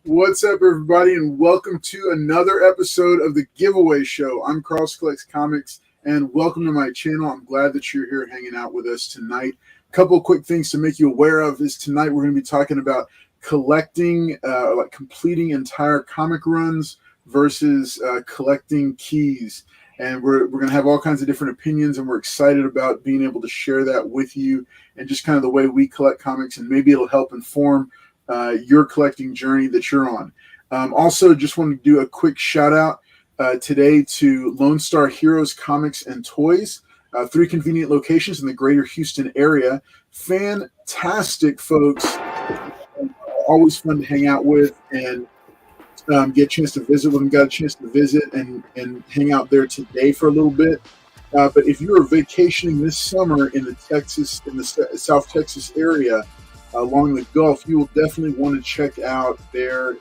What's up, everybody, and welcome to another episode of the Giveaway Show. I'm Cross Collects Comics, and welcome to my channel. I'm glad that you're here hanging out with us tonight. A couple of quick things to make you aware of is tonight we're going to be talking about collecting, like completing entire comic runs versus collecting keys. And we're going to have all kinds of different opinions, and we're excited about being able to share that with you and just kind of the way we collect comics, and maybe it'll help inform your collecting journey that you're on. Also, just want to do a quick shout out today to Lone Star Heroes Comics and Toys, 3 convenient locations in the greater Houston area. Fantastic folks, always fun to hang out with and get a chance to visit with them. Got a chance to visit and hang out there today for a little bit. But if you are vacationing this summer in the South Texas area, along the Gulf, you will definitely want to check out their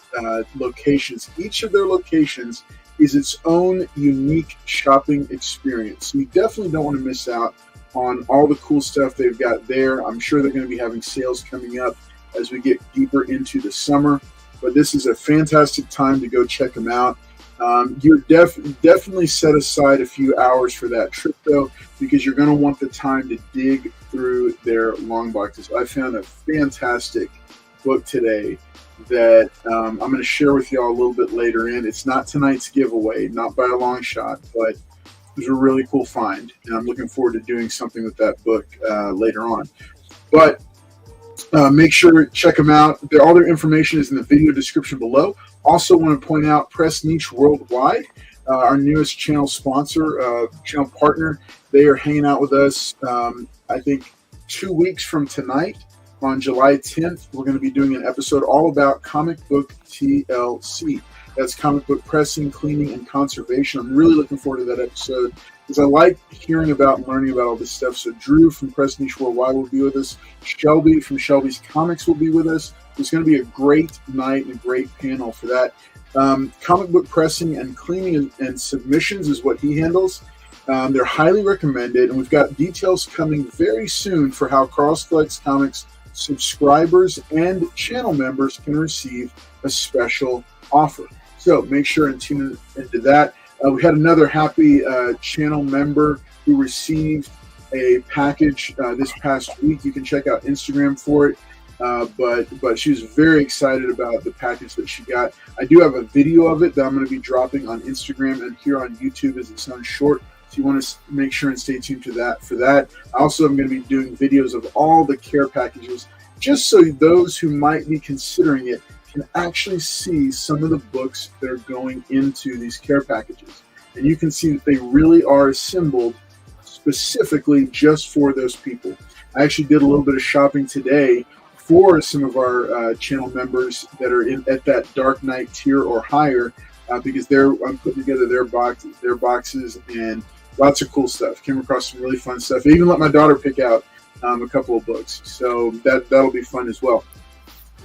locations. Each of their locations is its own unique shopping experience. So you definitely don't want to miss out on all the cool stuff they've got there. I'm sure they're going to be having sales coming up as we get deeper into the summer. But this is a fantastic time to go check them out. You're definitely set aside a few hours for that trip, though, because you're going to want the time to dig through their long boxes. I found a fantastic book today that I'm going to share with y'all a little bit later in. It's not tonight's giveaway, not by a long shot, but it was a really cool find, and I'm looking forward to doing something with that book later on. But make sure to check them out. All their information is in the video description below. Also want to point out Press Niche Worldwide, our newest channel sponsor, channel partner. They are hanging out with us, I think, 2 weeks from tonight on July 10th. We're going to be doing an episode all about comic book TLC. That's comic book pressing, cleaning, and conservation. I'm really looking forward to that episode because I like hearing about and learning about all this stuff. So Drew from Press Niche Worldwide will be with us. Shelby from Shelby's Comics will be with us. It's going to be a great night and a great panel for that. Comic book pressing and cleaning and submissions is what he handles. They're highly recommended, and we've got details coming very soon for how Cross Collects Comics subscribers and channel members can receive a special offer. So make sure and tune into that. We had another happy channel member who received a package this past week. You can check out Instagram for it. But she was very excited about the package that she got. I do have a video of it that I'm going to be dropping on Instagram and here on YouTube as its own short. So you want to make sure and stay tuned to that for that. I also am going to be doing videos of all the care packages, just so those who might be considering it can actually see some of the books that are going into these care packages. And you can see that they really are assembled specifically just for those people. I actually did a little bit of shopping today for some of our channel members that are at that Dark Knight tier or higher, because I'm putting together their boxes, and lots of cool stuff. Came across some really fun stuff. I even let my daughter pick out a couple of books, so that'll be fun as well.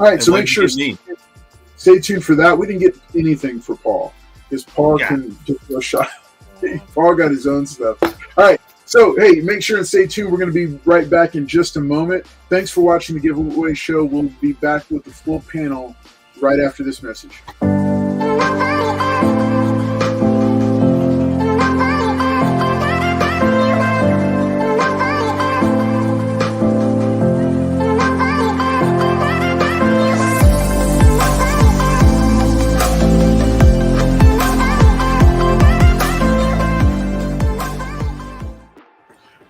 All right, so make sure stay tuned for that. We didn't get anything for Paul because Paul can just go shop. Paul got his own stuff. All right. So, hey, make sure and stay tuned. We're going to be right back in just a moment. Thanks for watching the Giveaway Show. We'll be back with the full panel right after this message.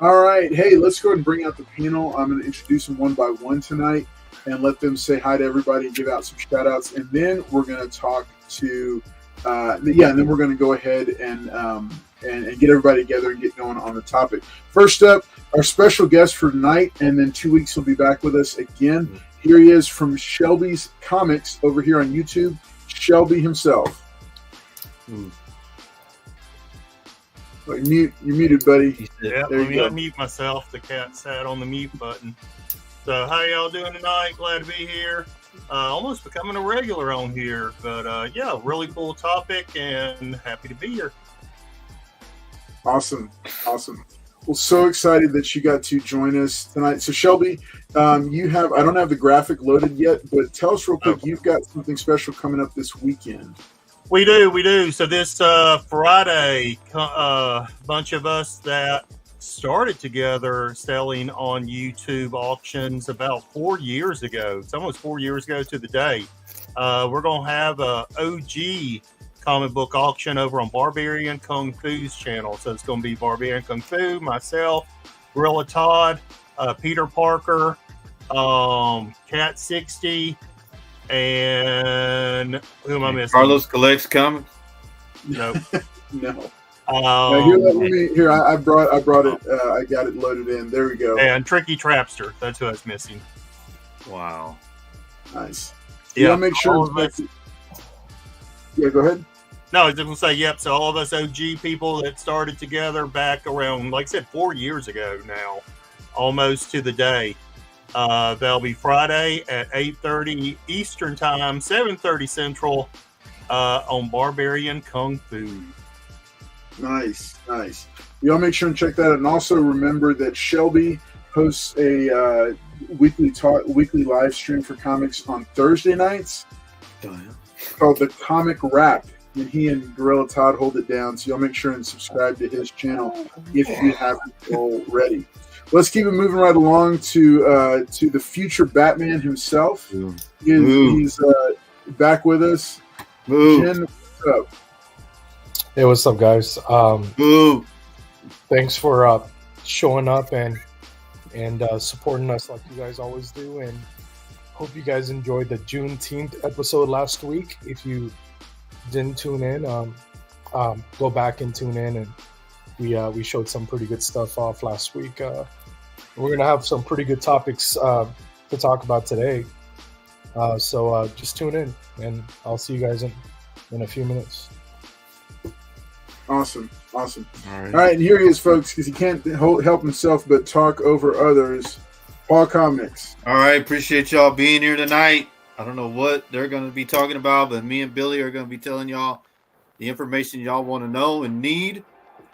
All right, hey, let's go ahead and bring out the panel. I'm going to introduce them one by one tonight and let them say hi to everybody and give out some shout outs. And then we're going to talk to, and then we're going to go ahead and get everybody together and get going on the topic. First up, our special guest for tonight, and then 2 weeks he'll be back with us again. Here he is from Shelby's Comics over here on YouTube, Shelby himself. You're muted, buddy. Yeah, let me unmute myself. The cat sat on the mute button. So, how y'all doing tonight? Glad to be here. Almost becoming a regular on here, but yeah, really cool topic and happy to be here. Awesome. Well, so excited that you got to join us tonight. So, Shelby, you have, I don't have the graphic loaded yet, but tell us real quick, you've got something special coming up this weekend. We do. So this Friday, a bunch of us that started together selling on YouTube auctions about 4 years ago. It's almost 4 years ago to the day. We're going to have a OG comic book auction over on Barbarian Kung Fu's channel. So it's going to be Barbarian Kung Fu, myself, Gorilla Todd, Peter Parker, Cat 60, and who am I missing? Carlos collects comics. Nope. No. Here, I brought it. I got it loaded in. There we go. And Tricky Trapster. That's who I was missing. Wow. Nice. Yeah. Make sure. Yeah, go ahead. No, I was just going to say, yep. So all of us OG people that started together back around, like I said, 4 years ago now, almost to the day. That'll be Friday at 8:30 Eastern Time, 7:30 Central, on Barbarian Kung Fu. Nice. Y'all make sure and check that out. And also remember that Shelby hosts a weekly live stream for comics on Thursday nights called The Comic Wrap. And he and Gorilla Todd hold it down. So y'all make sure and subscribe to his channel if you haven't already. Let's keep it moving right along to the future Batman himself. He's back with us. Jen, what's up? Hey, what's up, guys? Thanks for showing up and supporting us like you guys always do. And hope you guys enjoyed the Juneteenth episode last week. If you didn't tune in, go back and tune in. And we showed some pretty good stuff off last week. We're gonna have some pretty good topics to talk about today. So just tune in, and I'll see you guys in a few minutes. Awesome. All right, and here he is, folks, because he can't help himself but talk over others. Paul Comics. All right, appreciate y'all being here tonight. I don't know what they're going to be talking about, but me and Billy are going to be telling y'all the information y'all want to know and need.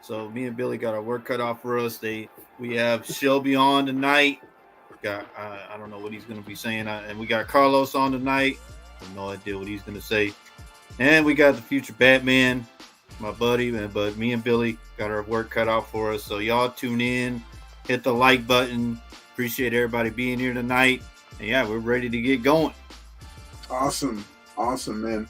So me and Billy got our work cut off for us. We have Shelby on tonight. I don't know what he's going to be saying, and we got Carlos on tonight. I have no idea what he's going to say. And we got the future Batman, my buddy, but me and Billy got our work cut out for us. So y'all tune in, hit the like button. Appreciate everybody being here tonight. And yeah, we're ready to get going. Awesome, man.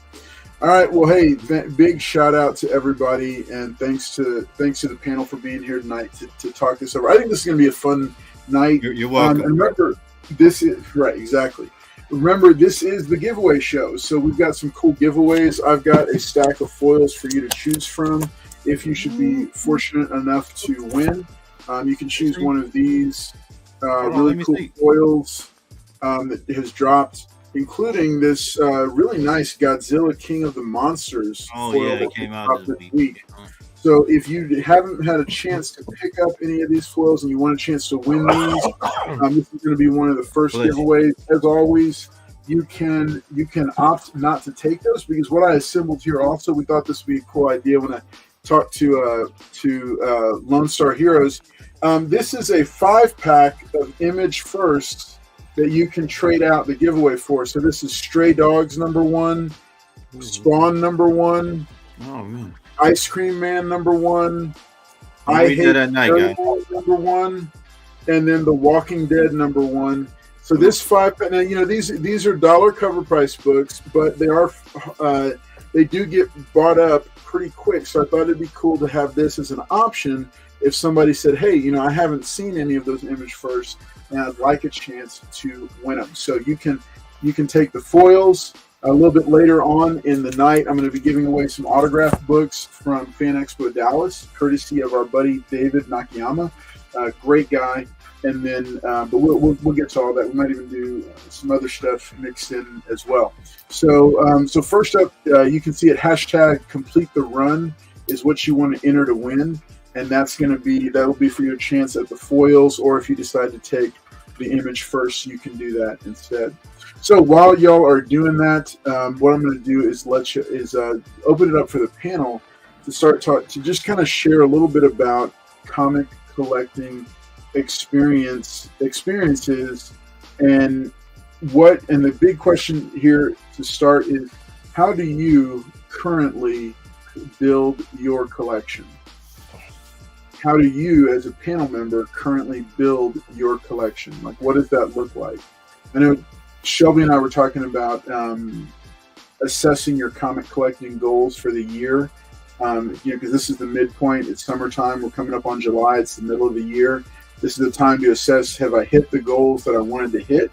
All right, well, hey, big shout out to everybody, and thanks to the panel for being here tonight to talk this over. I think this is going to be a fun night. You're welcome. And remember, this is right, exactly. Remember, this is the giveaway show, so we've got some cool giveaways. I've got a stack of foils for you to choose from. If you should be fortunate enough to win, you can choose one of these really cool foils that has dropped, including this really nice Godzilla King of the Monsters foil it came out this week. So if you haven't had a chance to pick up any of these foils and you want a chance to win these, this is going to be one of the first giveaways. As always, you can opt not to take those, because what I assembled here also, we thought this would be a cool idea when I talked to Lone Star Heroes. This is a 5-pack of Image First that you can trade out the giveaway for. So this is Stray Dogs #1, Spawn #1, Ice Cream Man #1, I Hate #1, and then The Walking Dead #1. So this 5-pack, now these are dollar cover price books, but they do get bought up pretty quick. So I thought it'd be cool to have this as an option if somebody said, hey, I haven't seen any of those Image First, and I'd like a chance to win them. So you can take the foils. A little bit later on in the night, I'm going to be giving away some autographed books from Fan Expo Dallas, courtesy of our buddy David Nakayama. Great guy. And then, but we'll get to all that. We might even do some other stuff mixed in as well. So first up, you can see it. #CompleteTheRun is what you want to enter to win, and that'll be for your chance at the foils, or if you decide to take the Image First, you can do that instead. So while y'all are doing that, what I'm going to do is open it up for the panel to start to just kind of share a little bit about comic collecting experiences, and the big question here to start is, how do you currently build your collection? How do you, as a panel member, currently build your collection? Like, what does that look like? I know Shelby and I were talking about assessing your comic collecting goals for the year. Because this is the midpoint. It's summertime. We're coming up on July. It's the middle of the year. This is the time to assess, have I hit the goals that I wanted to hit?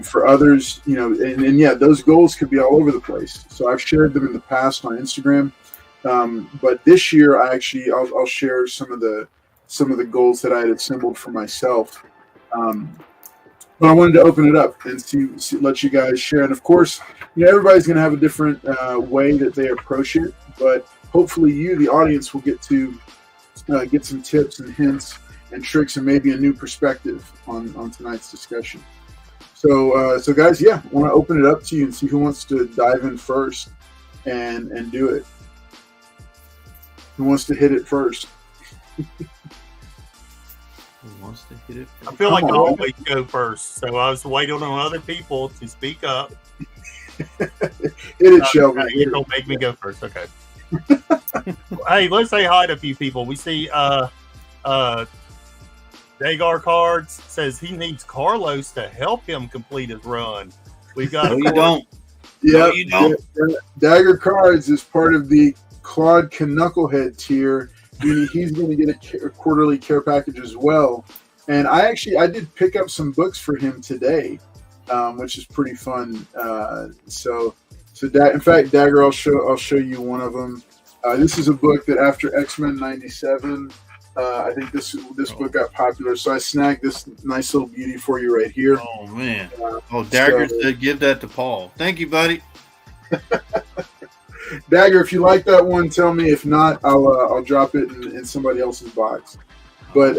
For others, and yeah, those goals could be all over the place. So I've shared them in the past on Instagram. But this year, I'll share some of the goals that I had assembled for myself. But I wanted to open it up and let you guys share. And of course, everybody's going to have a different way that they approach it. But hopefully, you, the audience, will get to get some tips and hints and tricks and maybe a new perspective on tonight's discussion. So guys, I want to open it up to you and see who wants to dive in first and do it. Who wants to hit it first? Who wants to hit it first? I feel like I always go first, so I was waiting on other people to speak up. Hit it, Shelby. You don't make me go first, okay. Hey, let's say hi to a few people. We see Dagar Cards says he needs Carlos to help him complete his run. We've got. No, you don't. Yeah, no, you don't. Dagger Cards is part of the Claude Knucklehead tier. He's going to get a quarterly care package as well. And I did pick up some books for him today, which is pretty fun. In fact, Dagger, I'll show you one of them. This is a book that after X-Men 97. I think this book got popular, so I snagged this nice little beauty for you right here. Oh man! Dagger said, "Give that to Paul." Thank you, buddy. Dagger, if you like that one, tell me. If not, I'll drop it in somebody else's box. But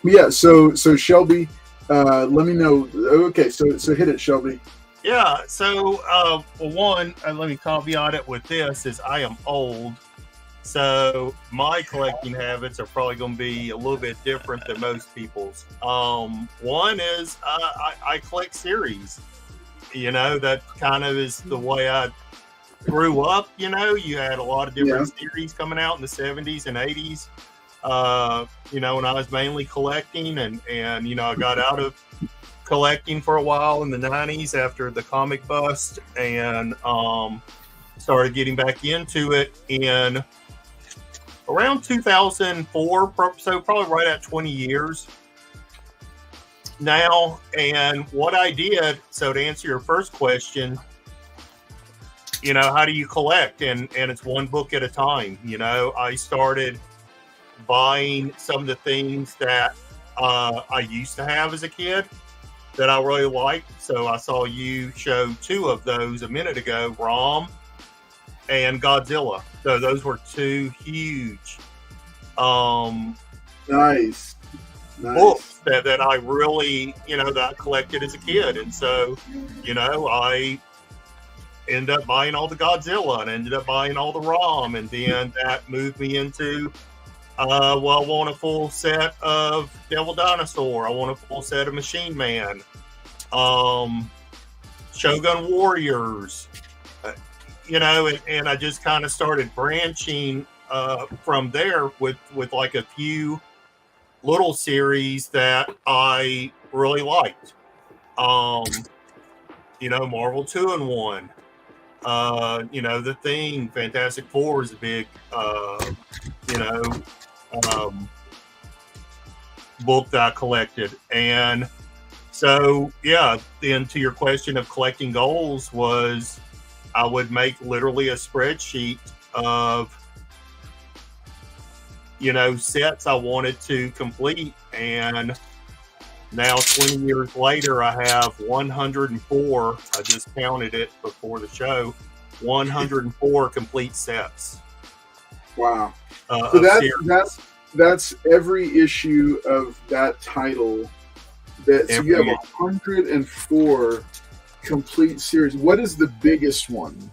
yeah. So Shelby, let me know. Okay, so hit it, Shelby. Yeah. So one, let me caveat it with this: is I am old. So my collecting habits are probably going to be a little bit different than most people's. One is I collect series. That kind of is the way I grew up. You had a lot of different series coming out in the 70s and 80s. When I was mainly collecting, and I got out of collecting for a while in the 90s after the comic bust, and started getting back into it in around 2004, so probably right at 20 years now. And what I did, so to answer your first question, how do you collect? And it's one book at a time. I started buying some of the things that I used to have as a kid that I really liked. So I saw you show two of those a minute ago, ROM and Godzilla. So those were two huge nice books that I really, that I collected as a kid. And so, I ended up buying all the Godzilla and ended up buying all the ROM. And then that moved me into, I want a full set of Devil Dinosaur. I want a full set of Machine Man. Shogun Warriors. And I just kind of started branching from there with like a few little series that I really liked. Marvel 2-in-1. The Thing, Fantastic Four is a big, book that I collected. And so, then to your question of collecting goals was, I would make literally a spreadsheet of, sets I wanted to complete. And now 20 years later, I have 104. I just counted it before the show. 104 complete sets. Wow. So that's every issue of that title. So you have 104 complete series. What is the biggest one?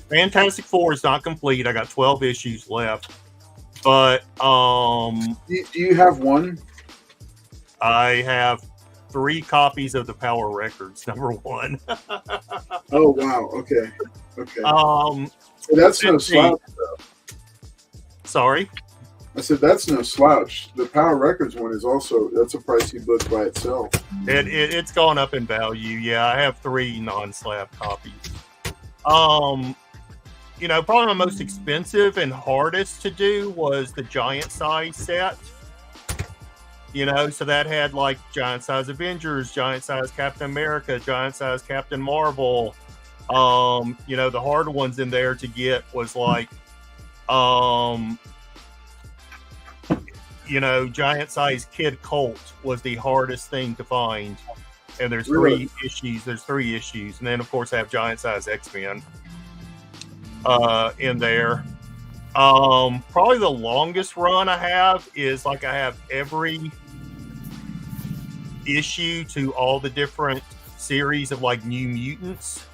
Fantastic Four is not complete. I got 12 issues left, but Do you have one? I have 3 copies of the Power Records, number 1. Oh wow. Okay. Um, So that's no slouch. sorry. I said that's no slouch. The Power Records one is also that's a pricey book by itself. It's gone up in value. Yeah, I have 3 non-slab copies. You know, probably my most expensive and hardest to do was the giant size set. You know, so that had like giant size Avengers, giant size Captain America, giant size Captain Marvel. You know, the hard ones in there to get was like, you know, giant size Kid Colt was the hardest thing to find. And there's Really? 3 issues. There's 3 issues. And then, of course, I have giant size X-Men in there. Probably the longest run I have is like I have every issue to all the different series of like New Mutants,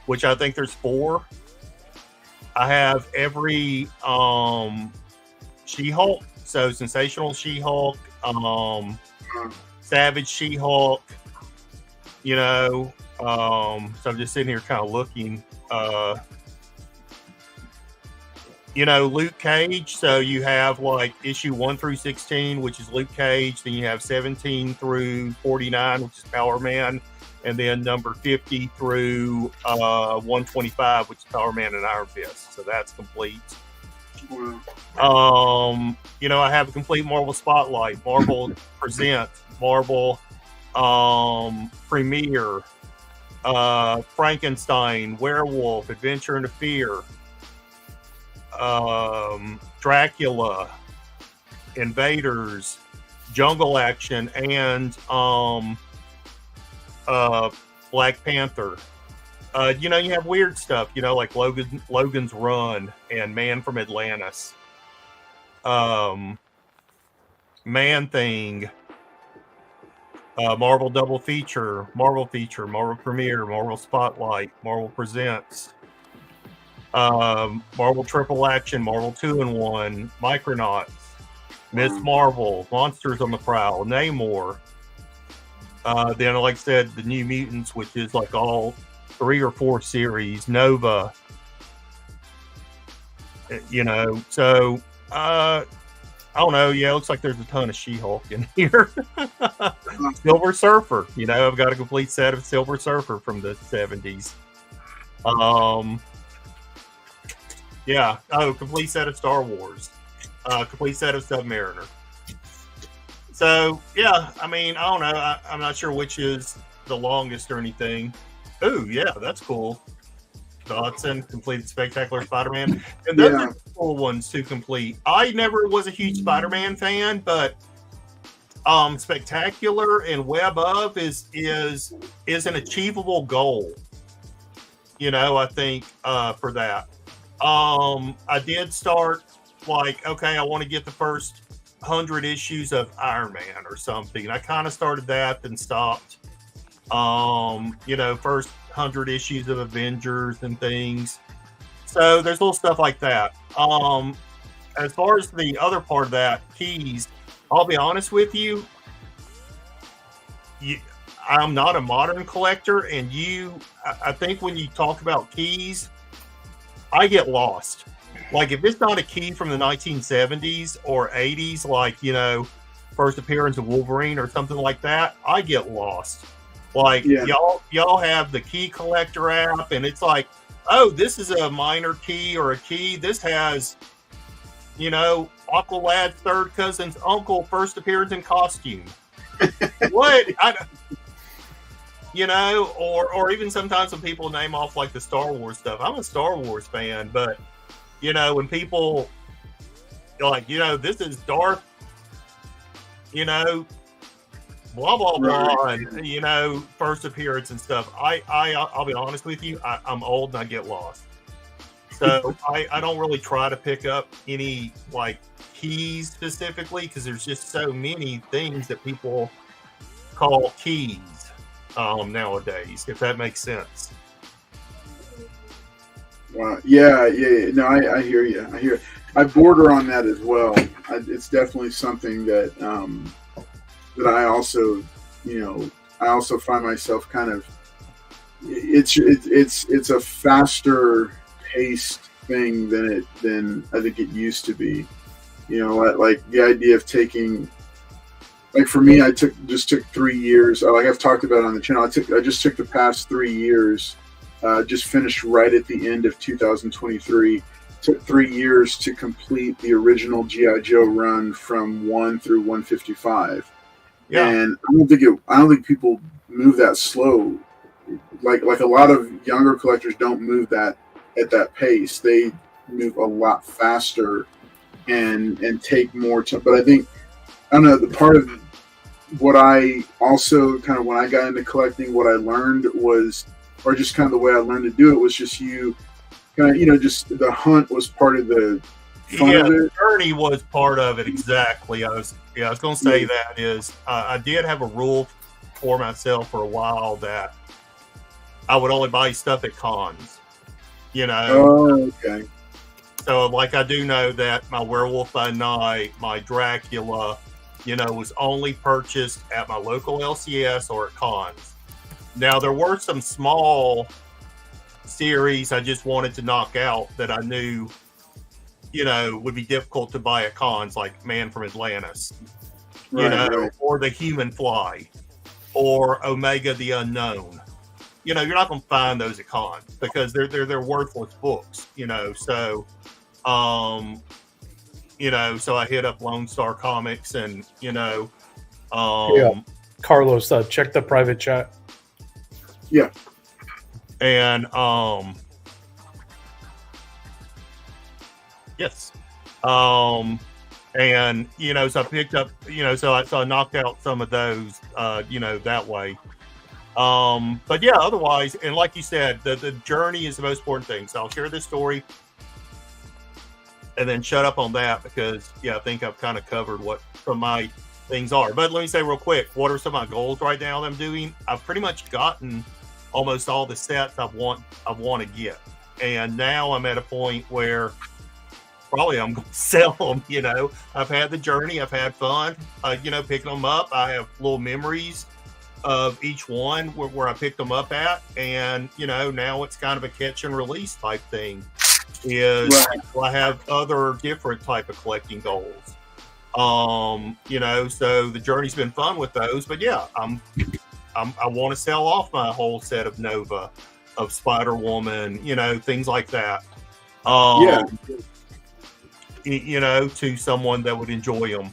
which I think there's 4. I have every She-Hulk, so Sensational She-Hulk, Savage She-Hulk, you know, so I'm just sitting here kind of looking, you know, Luke Cage. So you have like issue 1 through 16, which is Luke Cage. Then you have 17 through 49, which is Power Man. And then number 50 through 125, which is Power Man and Iron Fist. So that's complete. Wow. You know, I have a complete Marvel Spotlight, Marvel Present, Marvel Premiere, Frankenstein, Werewolf, Adventure into Fear, Dracula, Invaders, Jungle Action, and Black Panther. You know, you have weird stuff, you know, like Logan's Run and Man from Atlantis, Man Thing, Marvel Double Feature, Marvel Premiere, Marvel Spotlight, Marvel Presents, Marvel Triple Action, Marvel 2-in-1, Micronauts, Miss Marvel, Monsters on the Prowl, Namor. Then, like I said, the New Mutants, which is like all 3 or 4 series, Nova. You know, so I don't know. Yeah, it looks like there's a ton of She-Hulk in here. Silver Surfer. You know, I've got a complete set of Silver Surfer from the 70s. Yeah. Oh, complete set of Star Wars. Complete set of Submariner. So, yeah, I mean, I don't know. I'm not sure which is the longest or anything. Ooh, yeah, that's cool. Dodson completed Spectacular Spider-Man. And those are cool ones to complete. I never was a huge Spider-Man fan, but Spectacular and Web of is an achievable goal. You know, I think for that. I did start like, okay, I want to get the first 100 issues of Iron Man or something. And I kind of started that, then stopped. You know, first 100 issues of Avengers and things. So there's little stuff like that. As far as the other part of that, keys, I'll be honest with you, I'm not a modern collector, and I think when you talk about keys, I get lost. Like, if it's not a key from the 1970s or 80s, like, you know, first appearance of Wolverine or something like that, I get lost. Like, y'all have the key collector app, and it's like, oh, this is a minor key or a key. This has, you know, Aqualad's third cousin's uncle first appearance in costume. What? You know, or even sometimes when people name off like the Star Wars stuff. I'm a Star Wars fan, but you know, when people like, you know, this is Darth, you know, blah blah blah, and you know, first appearance and stuff. I'll be honest with you, I'm old and I get lost. So I don't really try to pick up any like keys specifically because there's just so many things that people call keys nowadays, if that makes sense. Wow. Yeah. No, I hear you. I border on that as well. It's definitely something that that I also, I also find myself kind of. It's a faster paced thing than I think it used to be. Like the idea of taking. Like for me, I took 3 years. Like I've talked about it on the channel. I just took the past 3 years. Just finished right at the end of 2023. Took 3 years to complete the original G.I. Joe run from 1 through 155. Yeah. And I don't think people move that slow. Like a lot of younger collectors don't move that at that pace. They move a lot faster and take more time. But I think, I don't know, the part of what I also kind of, when I got into collecting, what I learned was, or just kind of the way I learned to do it was just just the hunt was part of the fun of it. The journey was part of it. Exactly. I was going to say that is, I did have a rule for myself for a while that I would only buy stuff at cons, Oh, okay. So like, I do know that my Werewolf by Night, my Dracula, was only purchased at my local LCS or at cons. Now, there were some small series I just wanted to knock out that I knew, would be difficult to buy at cons, like Man from Atlantis, right. Or The Human Fly, or Omega the Unknown. You're not going to find those at cons because they're worthless books, So, so I hit up Lone Star Comics and, Carlos, check the private chat. Yeah. And, yes. And, so I picked up, so I knocked out some of those, that way. But yeah, otherwise, and like you said, the journey is the most important thing. So I'll share this story and then shut up on that because, I think I've kind of covered what some of my things are. But let me say real quick, what are some of my goals right now that I'm doing? I've pretty much gotten almost all the sets I want to get. And now I'm at a point where probably I'm going to sell them, I've had the journey. I've had fun, picking them up. I have little memories of each one where I picked them up at. And, now it's kind of a catch and release type thing. I have other different type of collecting goals. So the journey's been fun with those, but yeah, I want to sell off my whole set of Nova, of Spider-Woman, things like that. To someone that would enjoy them.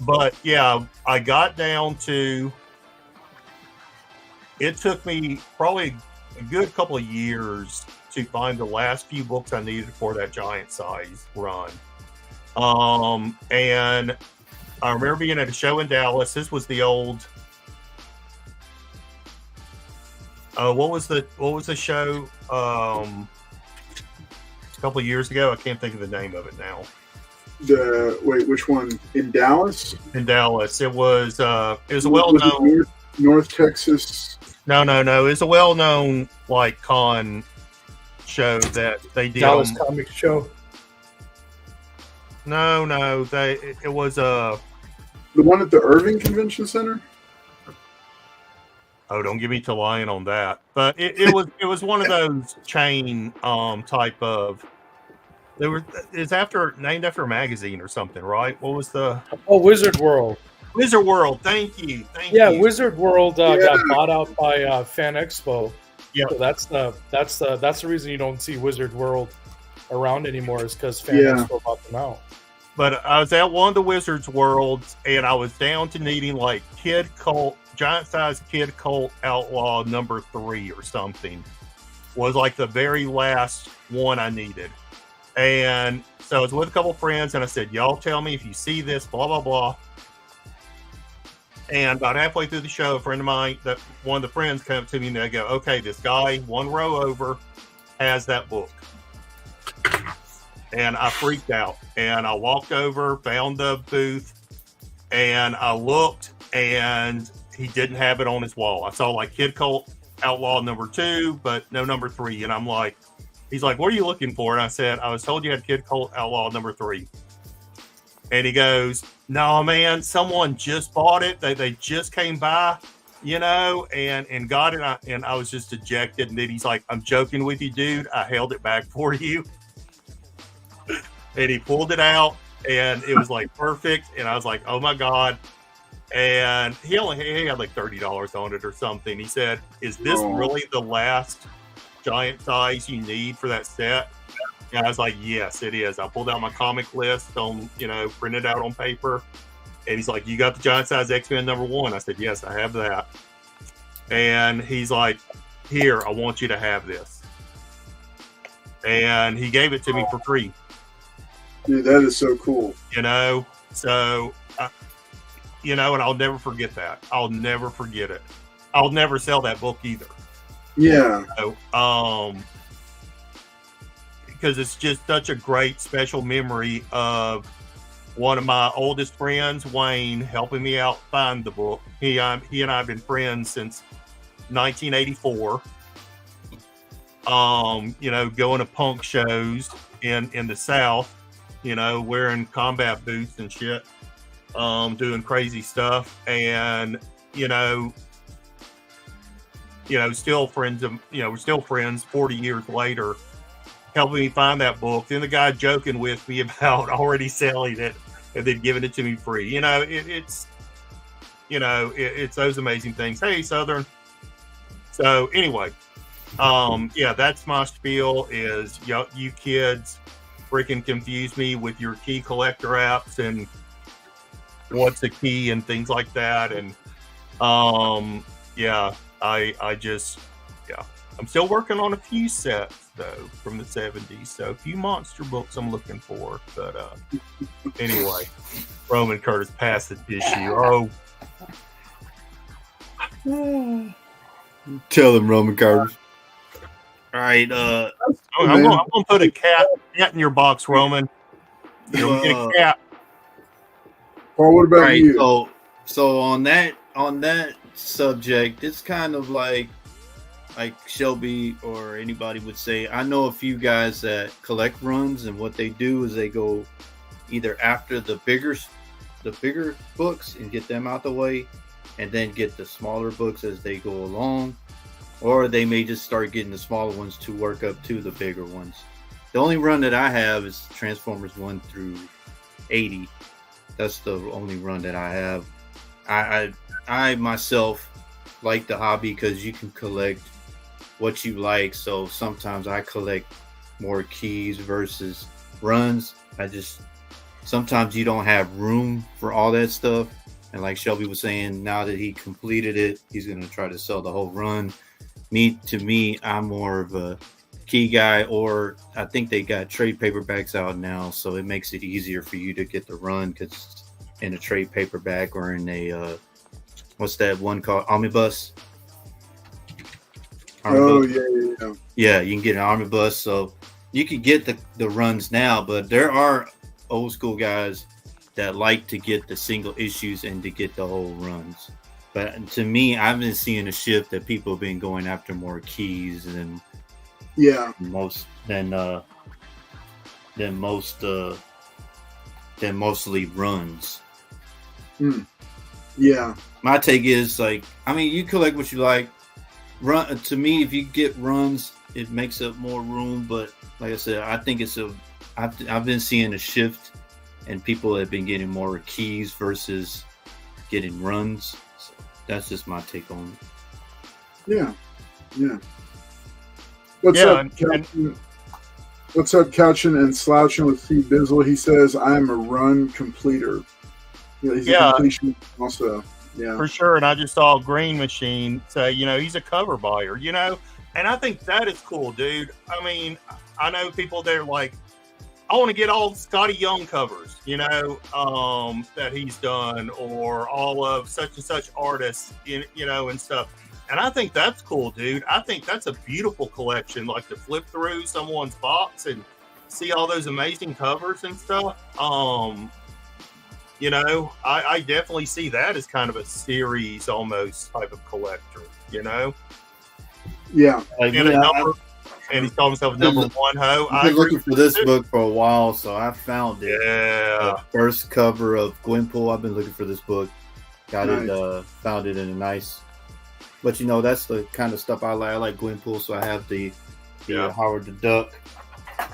But yeah, I got down to, it took me probably a good couple of years to find the last few books I needed for that giant size run. And I remember being at a show in Dallas. This was the old, what was the show a couple of years ago? I can't think of the name of it now. Which one? In Dallas? In Dallas. It was a well-known North Texas. No. It was a well-known con show that they did. Dallas Comics Show. No. It was the one at the Irving Convention Center. Oh, don't give me to lying on that. But it was one of those chain type of. It's named after a magazine or something, right? What was the? Oh, Wizard World. Wizard World. Thank you. Wizard World got bought out by Fan Expo. Yeah, so that's the reason you don't see Wizard World around anymore, is because Fan Expo bought them out. But I was at one of the Wizards Worlds, and I was down to needing giant size Kid Colt Outlaw number 3 or something. Was the very last one I needed. And so I was with a couple friends, and I said, y'all tell me if you see this, blah, blah, blah. And about halfway through the show, a friend of mine, one of the friends came up to me and they go, okay, this guy one row over has that book. And I freaked out. And I walked over, found the booth, and I looked, and he didn't have it on his wall. I saw Kid Colt Outlaw number 2, but no number 3. And I'm like, he's like, what are you looking for? And I said, I was told you had Kid Colt Outlaw number 3. And he goes, no, man, someone just bought it. They just came by, and got it. And I was just ejected. And then he's like, I'm joking with you, dude. I held it back for you. And he pulled it out, and it was like perfect. And I was like, oh my God. And he had like $30 on it or something. He said, is this really the last giant size you need for that set? And I was like, yes, it is. I pulled out my comic list on, printed out on paper. And he's like, you got the giant size X-Men number 1? I said, yes, I have that. And he's like, here, I want you to have this. And he gave it to me for free. Dude, that is so cool. And I'll never forget that. I'll never forget it. I'll never sell that book either. Yeah. Because it's just such a great special memory of one of my oldest friends, Wayne, helping me out find the book. He and I have been friends since 1984. Going to punk shows in the South, wearing combat boots and shit, doing crazy stuff, and still friends we're still friends 40 years later, helping me find that book. Then the guy joking with me about already selling it and then giving it to me free. It's those amazing things. Hey, Southern. So anyway, that's my spiel. Is you kids freaking confuse me with your key collector apps and what's a key and things like that. And I'm still working on a few sets though from the 70s. So a few monster books I'm looking for. But anyway, Roman Curtis passed the tissue. Tell him, Roman Curtis. All right. I'm gonna put a cat in your box, Roman. You'll get a cat. Well, what about you? So on that subject, it's kind of like Shelby or anybody would say. I know a few guys that collect runs, and what they do is they go either after the bigger books and get them out the way, and then get the smaller books as they go along, or they may just start getting the smaller ones to work up to the bigger ones. The only run that I have is Transformers 1 through 80. That's the only run that I have. I myself like the hobby because you can collect what you like. So sometimes I collect more keys versus runs. Sometimes you don't have room for all that stuff. And like Shelby was saying, now that he completed it, he's going to try to sell the whole run. To me, I'm more of a key guy, or I think they got trade paperbacks out now, so it makes it easier for you to get the run because in a trade paperback or in a what's that one called, omnibus? Yeah, you can get an omnibus, so you can get the runs now. But there are old school guys that like to get the single issues and to get the whole runs. But to me, I've been seeing a shift that people have been going after more keys than mostly runs. Yeah. My take is you collect what you like. Run to me, if you get runs, it makes up more room. But like I said, I think I've been seeing a shift, and people have been getting more keys versus getting runs. So that's just my take on it. Yeah. What's up, Couching and Slouching with Steve Bizzle? He says, I'm a run completer. He's a completion also. Yeah. For sure. And I just saw Green Machine say, he's a cover buyer, and I think that is cool, dude. I mean, I know people that are like, I want to get all Scotty Young covers, that he's done, or all of such and such artists, and stuff. And I think that's cool, dude. I think that's a beautiful collection, like to flip through someone's box and see all those amazing covers and stuff. I definitely see that as kind of a series almost type of collector, Yeah. Like, And, and he called himself number one hoe. I've been looking for this book for a while, so I found it. Yeah. The first cover of Gwenpool. I've been looking for this book. Got Nice. it, found it in a nice. But you know, that's the kind of stuff I like. I like Gwenpool, so I have the Howard the Duck.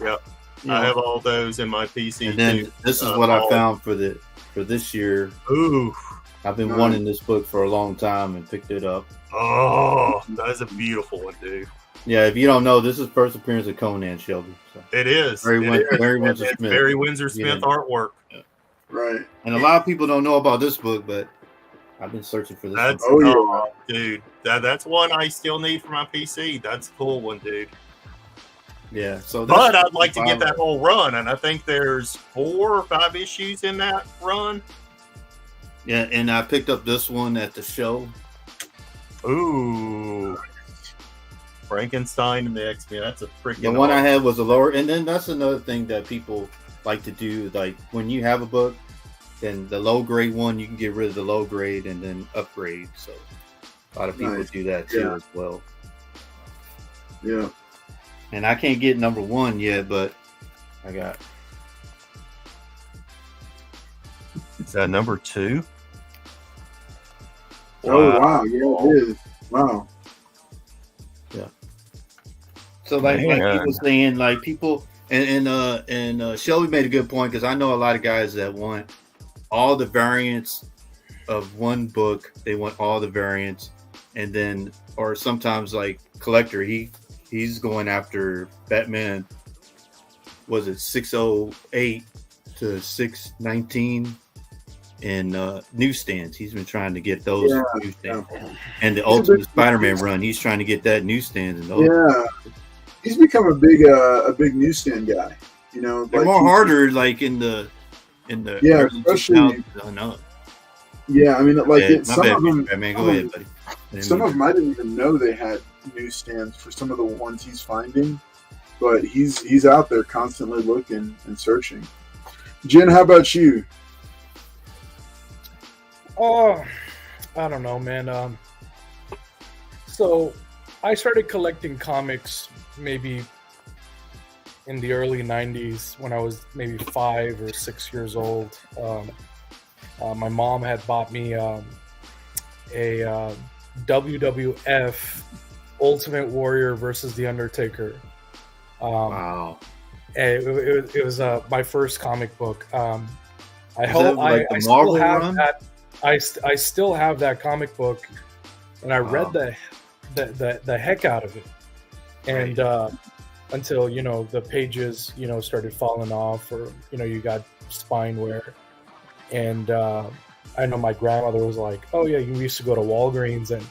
Yep. You know, I have all those in my PC. and then too. this is what I found for this year. Ooh. I've been wanting this book for a long time and picked it up. Oh, that is a beautiful one, dude. Yeah, if you don't know, this is first appearance of Conan Shelby. So. It is. Barry Windsor Smith. Barry Windsor Smith artwork. Yeah. Right. And a lot of people don't know about this book, but I've been searching for this. That's one. dude. That's one I still need for my PC. That's a cool one, dude. Yeah. So, but I'd like to get that whole run, and I think there's 4 or 5 issues in that run. Yeah, and I picked up this one at the show. Ooh. Frankenstein and the X-Men. That's a freaking. The one I had was a lower, and then that's another thing that people like to do. Like when you have a book, then the low grade one you can get rid of the low grade and then upgrade. So a lot of people do that too as well. Yeah. And I can't get number 1 yet, but I got. Is that number 2? Oh wow! Yeah, it is. Wow. Yeah. So like people saying, like people and Shelby made a good point, because I know a lot of guys that want all the variants of one book. They want all the variants, and then or sometimes like collector, he's going after Batman. Was it 608 to 619 in newsstands? He's been trying to get those newsstands, and the Ultimate Spider-Man run. He's trying to get that newsstands and those. Yeah, he's become a big newsstand guy. You know, they're more harder, like in the especially. Yeah, I mean, like some of them. Man, go ahead, buddy. Some of them I didn't even know they had newsstands for some of the ones he's finding, but he's out there constantly looking and searching. Jen, how about you? Oh, I don't know, man. So I started collecting comics maybe in the early 90s when I was maybe 5 or 6 years old. My mom had bought me a WWF Ultimate Warrior versus The Undertaker. Wow. It was my first comic book. I still have that. I still have that comic book, and I read the heck out of it, and until the pages started falling off, or you got spine wear, and I know my grandmother was like, "Oh yeah, you used to go to Walgreens, and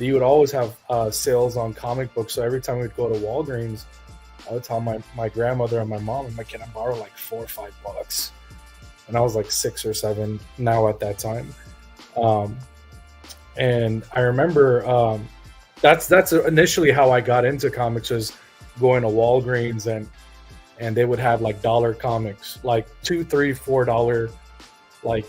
you would always have sales on comic books. So every time we'd go to Walgreens, I would tell my grandmother and my mom, I'm like, can I borrow like $4 or $5?" And I was like 6 or 7 now at that time. And I remember that's initially how I got into comics, was going to Walgreens, and they would have like dollar comics, like $2, $3, $4, like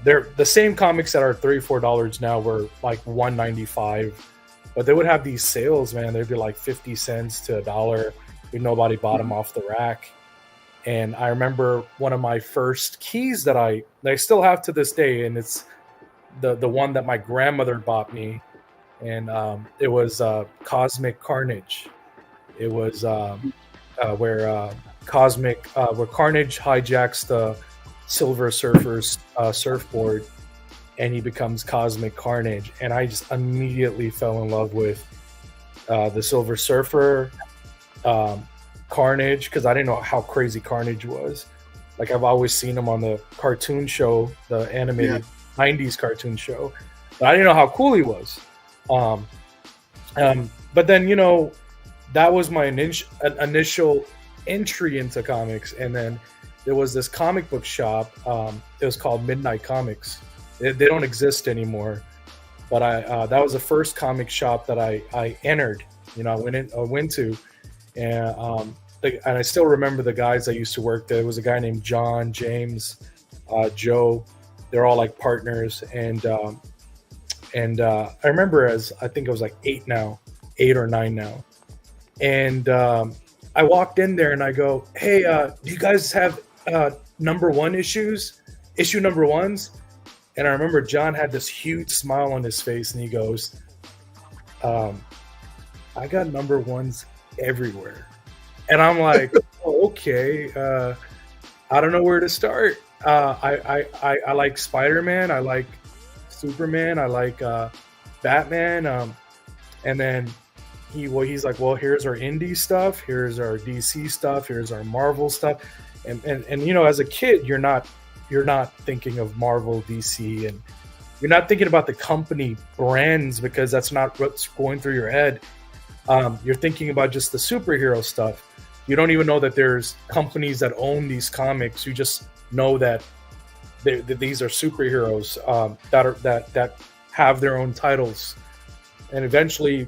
they're the same comics that are $3, $4 now were like $1.95, but they would have these sales, man. They'd be like 50 cents to $1. Nobody bought them off the rack. And I remember one of my first keys that I still have to this day, and it's the one that my grandmother bought me, and it was Cosmic Carnage. It was where Carnage hijacks the Silver Surfer's surfboard, and he becomes Cosmic Carnage. And I just immediately fell in love with the Silver Surfer, Carnage, because I didn't know how crazy Carnage was. Like, I've always seen him on the cartoon show, the animated 90s cartoon show, but I didn't know how cool he was. But then, that was my initial entry into comics. And then there was this comic book shop. It was called Midnight Comics. They don't exist anymore. But that was the first comic shop that I entered. I went to, and I still remember the guys that used to work there. There was a guy named John, James, Joe. They're all like partners, and And I remember I think I was like 8 or 9 now. And I walked in there and I go, hey, do you guys have number 1 issues? Issue number 1s? And I remember John had this huge smile on his face and he goes, I got number 1s everywhere. And I'm like, oh, okay. I don't know where to start. I like Spider-Man. I like Superman. I like Batman. And then he's like, well, here's our indie stuff. Here's our DC stuff. Here's our Marvel stuff. And as a kid, you're not thinking of Marvel, DC, and you're not thinking about the company brands because that's not what's going through your head. You're thinking about just the superhero stuff. You don't even know that there's companies that own these comics. You just know that these are superheroes that have their own titles. And eventually,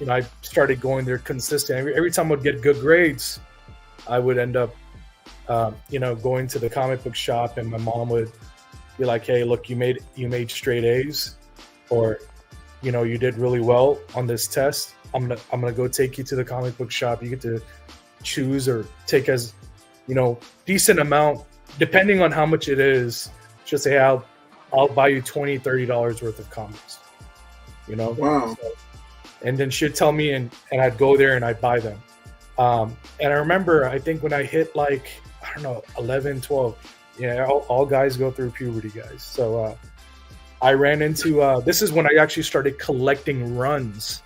I started going there consistent. Every time I'd get good grades, I would end up, going to the comic book shop, and my mom would be like, "Hey, look, you made straight A's, or, you did really well on this test. I'm gonna go take you to the comic book shop. You get to choose or take as, decent amount, depending on how much it is. Just say, I'll buy you $20-$30 worth of comics, Wow. So, and then she'd tell me, and I'd go there and I'd buy them. And I remember, I think when I hit 11, 12, all guys go through puberty, guys. So I ran into, this is when I actually started collecting runs.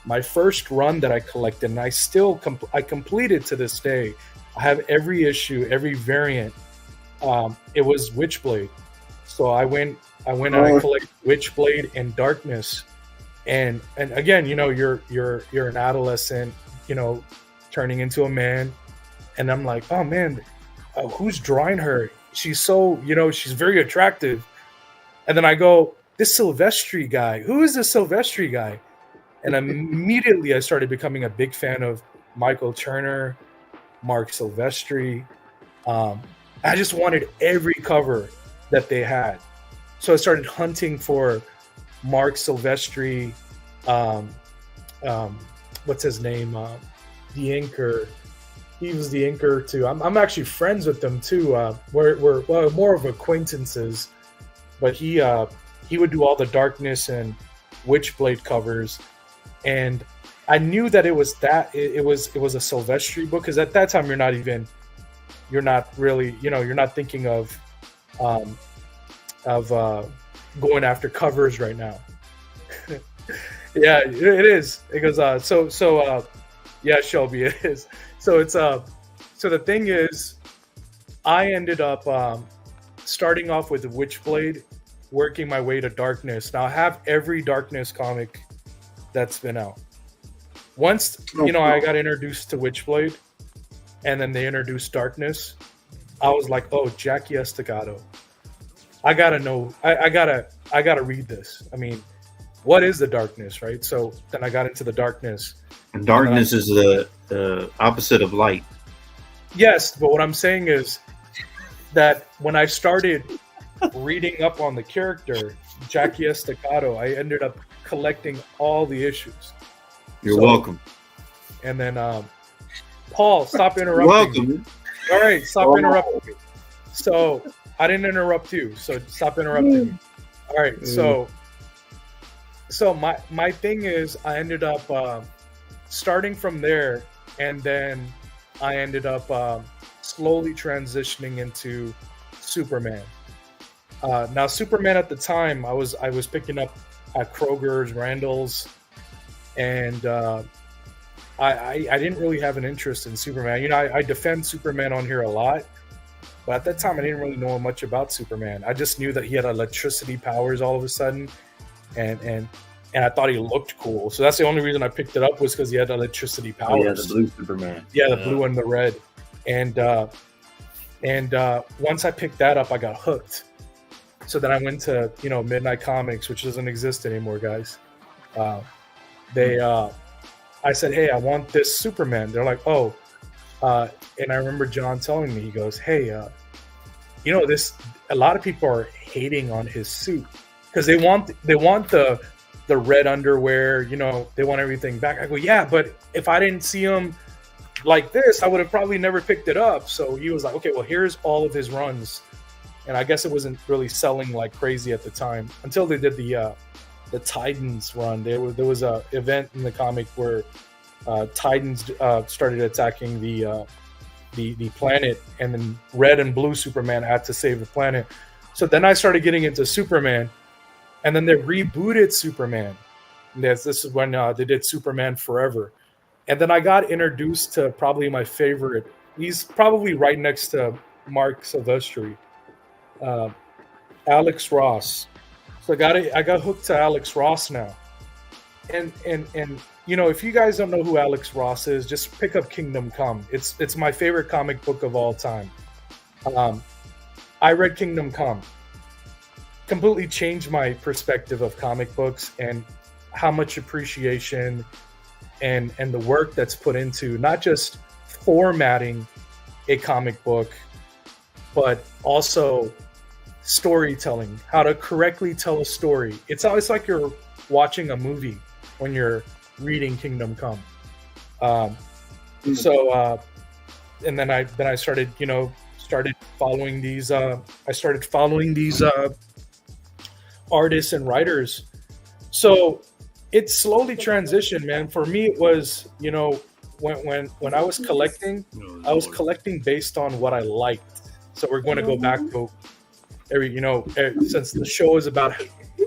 My first run that I collected, and I completed to this day. I have every issue, every variant. It was Witchblade. So I went and I collected Witchblade and Darkness. And again, you're an adolescent, turning into a man. And I'm like, oh man, who's drawing her? She's so, she's very attractive. And then I go, this Silvestri guy, who is this Silvestri guy? And immediately I started becoming a big fan of Michael Turner, Mark Silvestri. I just wanted every cover that they had. So I started hunting for Mark Silvestri, what's his name? The inker. He was the inker too. I'm actually friends with them too. We're more of acquaintances, but he would do all the Darkness and Witchblade covers. And I knew that it was it was a Silvestri book, because at that time you're not really, you're not thinking of going after covers right now. Yeah, it is. It goes yeah, Shelby, it is. So it's so the thing is, I ended up starting off with Witchblade, working my way to Darkness. Now I have every Darkness comic that's been out. Once I got introduced to Witchblade, and then they introduced Darkness, I was like, oh, Jackie Estacado. I gotta know. I gotta read this. I mean, what is the Darkness, right? So then I got into the Darkness. And darkness is the opposite of light. Yes, but what I'm saying is that when I started reading up on the character, Jackie Estacado, I ended up collecting all the issues. You're welcome. And then, Paul, stop interrupting me. All right, stop interrupting me. So I didn't interrupt you, so stop interrupting me. All right, so my thing is, I ended up starting from there, and then I ended up slowly transitioning into Superman. Now, Superman at the time, I was picking up at Kroger's, Randall's, and I didn't really have an interest in Superman. I defend Superman on here a lot, but at that time I didn't really know much about Superman. I just knew that he had electricity powers all of a sudden, and I thought he looked cool. So that's the only reason I picked it up, was because he had electricity powers. Oh, yeah, the blue Superman. Yeah, the blue and the red. And once I picked that up, I got hooked. So then I went to Midnight Comics, which doesn't exist anymore, guys. I said, hey, I want this Superman. They're like, oh. And I remember John telling me, he goes, hey, a lot of people are hating on his suit. because they want the red underwear, you know, they want everything back. I go, yeah, but if I didn't see them like this, I would have probably never picked it up. So he was like, okay, well, here's all of his runs. And I guess it wasn't really selling like crazy at the time until they did the Titans run. There was a event in the comic where Titans started attacking the planet, and then red and blue Superman had to save the planet. So then I started getting into Superman, and then they rebooted Superman. And this is when they did Superman Forever. And then I got introduced to probably my favorite. He's probably right next to Mark Silvestri, Alex Ross. So I got hooked to Alex Ross now. And you know, if you guys don't know who Alex Ross is, just pick up Kingdom Come. It's my favorite comic book of all time. I read Kingdom Come. Completely changed my perspective of comic books and how much appreciation and the work that's put into not just formatting a comic book, but also storytelling, how to correctly tell a story. It's always like you're watching a movie when you're reading Kingdom Come. And then I started, you know, following these artists and writers. So it slowly transitioned, man. For me, it was, you know, when I was collecting, I was collecting based on what I liked. So we're going to go back to since the show is about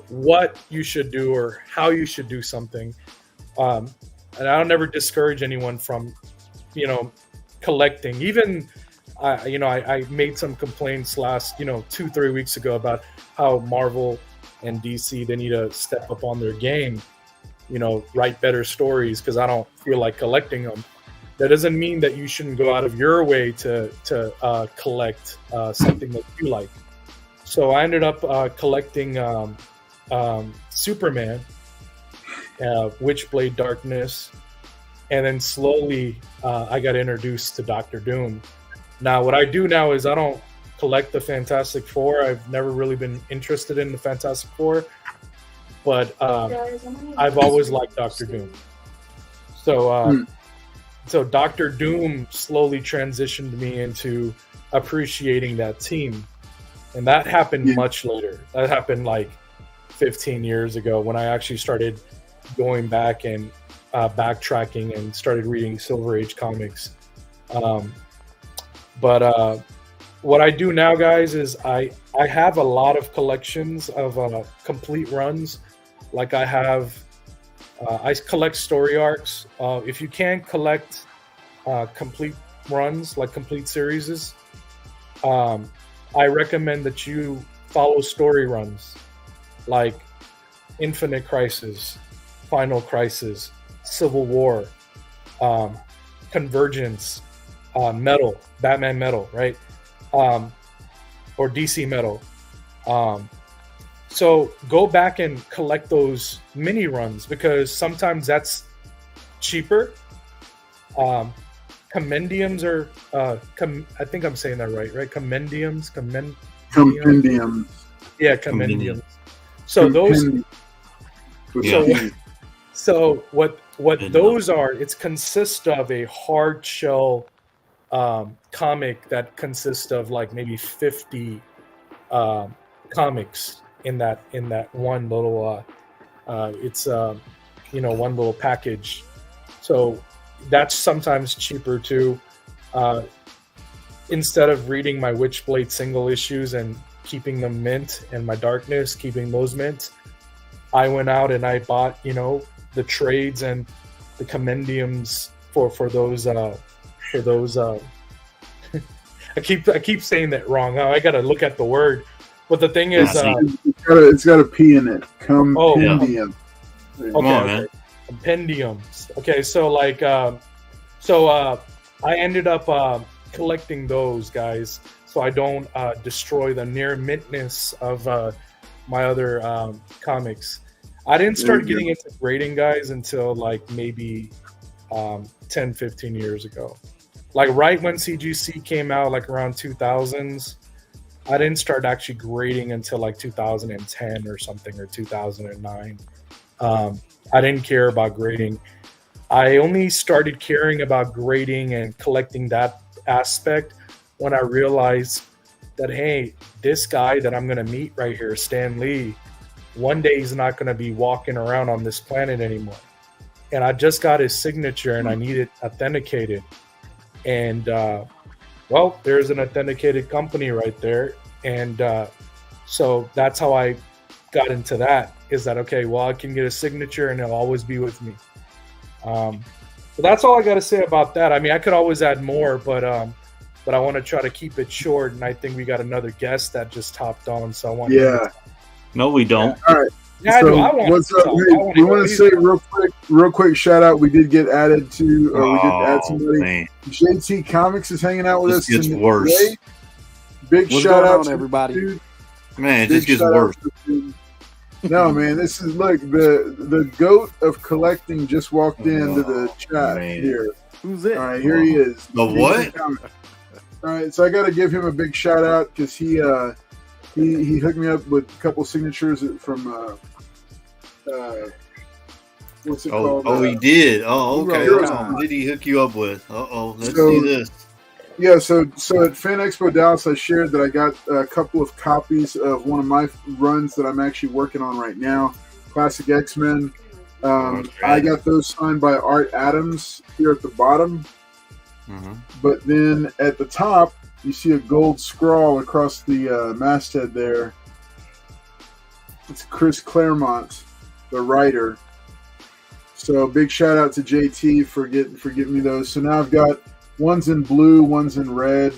what you should do or how you should do something. And I'll never discourage anyone from, you know, collecting. Even, I made some complaints last, 2-3 weeks ago about how Marvel and DC, they need to step up on their game, write better stories, because I don't feel like collecting them. That doesn't mean that you shouldn't go out of your way to collect something that you like. So I ended up collecting Superman, Witchblade Darkness, and then slowly I got introduced to Doctor Doom. Now, what I do now is I don't collect the Fantastic Four. I've never really been interested in the Fantastic Four, but I've always liked Doctor Doom. So Doctor Doom slowly transitioned me into appreciating that team. And that happened much later. That happened like 15 years ago when I actually started going back and backtracking and started reading Silver Age comics. But what I do now, guys, is I have a lot of collections of complete runs. Like I have, I collect story arcs. If you can collect complete runs, like complete series, I recommend that you follow story runs like Infinite Crisis, Final Crisis, Civil War, Convergence, Metal, Batman Metal, right? Or DC Metal. So go back and collect those mini runs, because sometimes that's cheaper. Compendiums are, I think I'm saying that right? Compendiums. Yeah, compendiums. So those. Yeah. So what those are? It consists of a hard shell comic that consists of like maybe 50 comics in that one little. It's one little package. So that's sometimes cheaper too. Instead of reading my Witchblade single issues and keeping them mint, and my Darkness, keeping those mint, I went out and I bought, the trades and the compendiums for those. I keep saying that wrong. I gotta look at the word, but the thing is, it's got a P in it. Compendium. Come on, man. Compendiums. Okay, so like, I ended up collecting those, guys, so I don't destroy the near mintness of my other comics. I didn't start getting into grading, guys, until like maybe 10-15 years ago. Like right when CGC came out, like around 2000s, I didn't start actually grading until like 2010 or something, or 2009. I didn't care about grading. I only started caring about grading and collecting that aspect when I realized that, hey, this guy that I'm going to meet right here, Stan Lee, one day he's not going to be walking around on this planet anymore. And I just got his signature and I need it authenticated. And, well, there's an authenticated company right there. And so that's how I got into that, is that, okay, well, I can get a signature and it'll always be with me. So that's all I got to say about that. I mean, I could always add more, but I want to try to keep it short. And I think we got another guest that just hopped on. So I want No, we don't. All right. Yeah, So I want what's up? Hey, we want to say real quick shout out. We did get added to. We did add somebody. Man. JT Comics is hanging out with This us gets today. worse. Big What's shout going out on, to everybody? Dude. Man, it Big just gets shout out worse. to dude. No, man, this is look the goat of collecting just walked into the chat man. here. Who's it? All right, here he is. The what? All right, so I got to give him a big shout out because he hooked me up with a couple signatures from what's it called? Oh, he did. Oh, okay. Heroes What did he hook you up with? Let's So- see this. Yeah, so at Fan Expo Dallas, I shared that I got a couple of copies of one of my runs that I'm actually working on right now, Classic X-Men. I got those signed by Art Adams here at the bottom. Mm-hmm. But then at the top, you see a gold scrawl across the masthead there. It's Chris Claremont, the writer. So big shout out to JT for getting me those. So now I've got one's in blue, one's in red.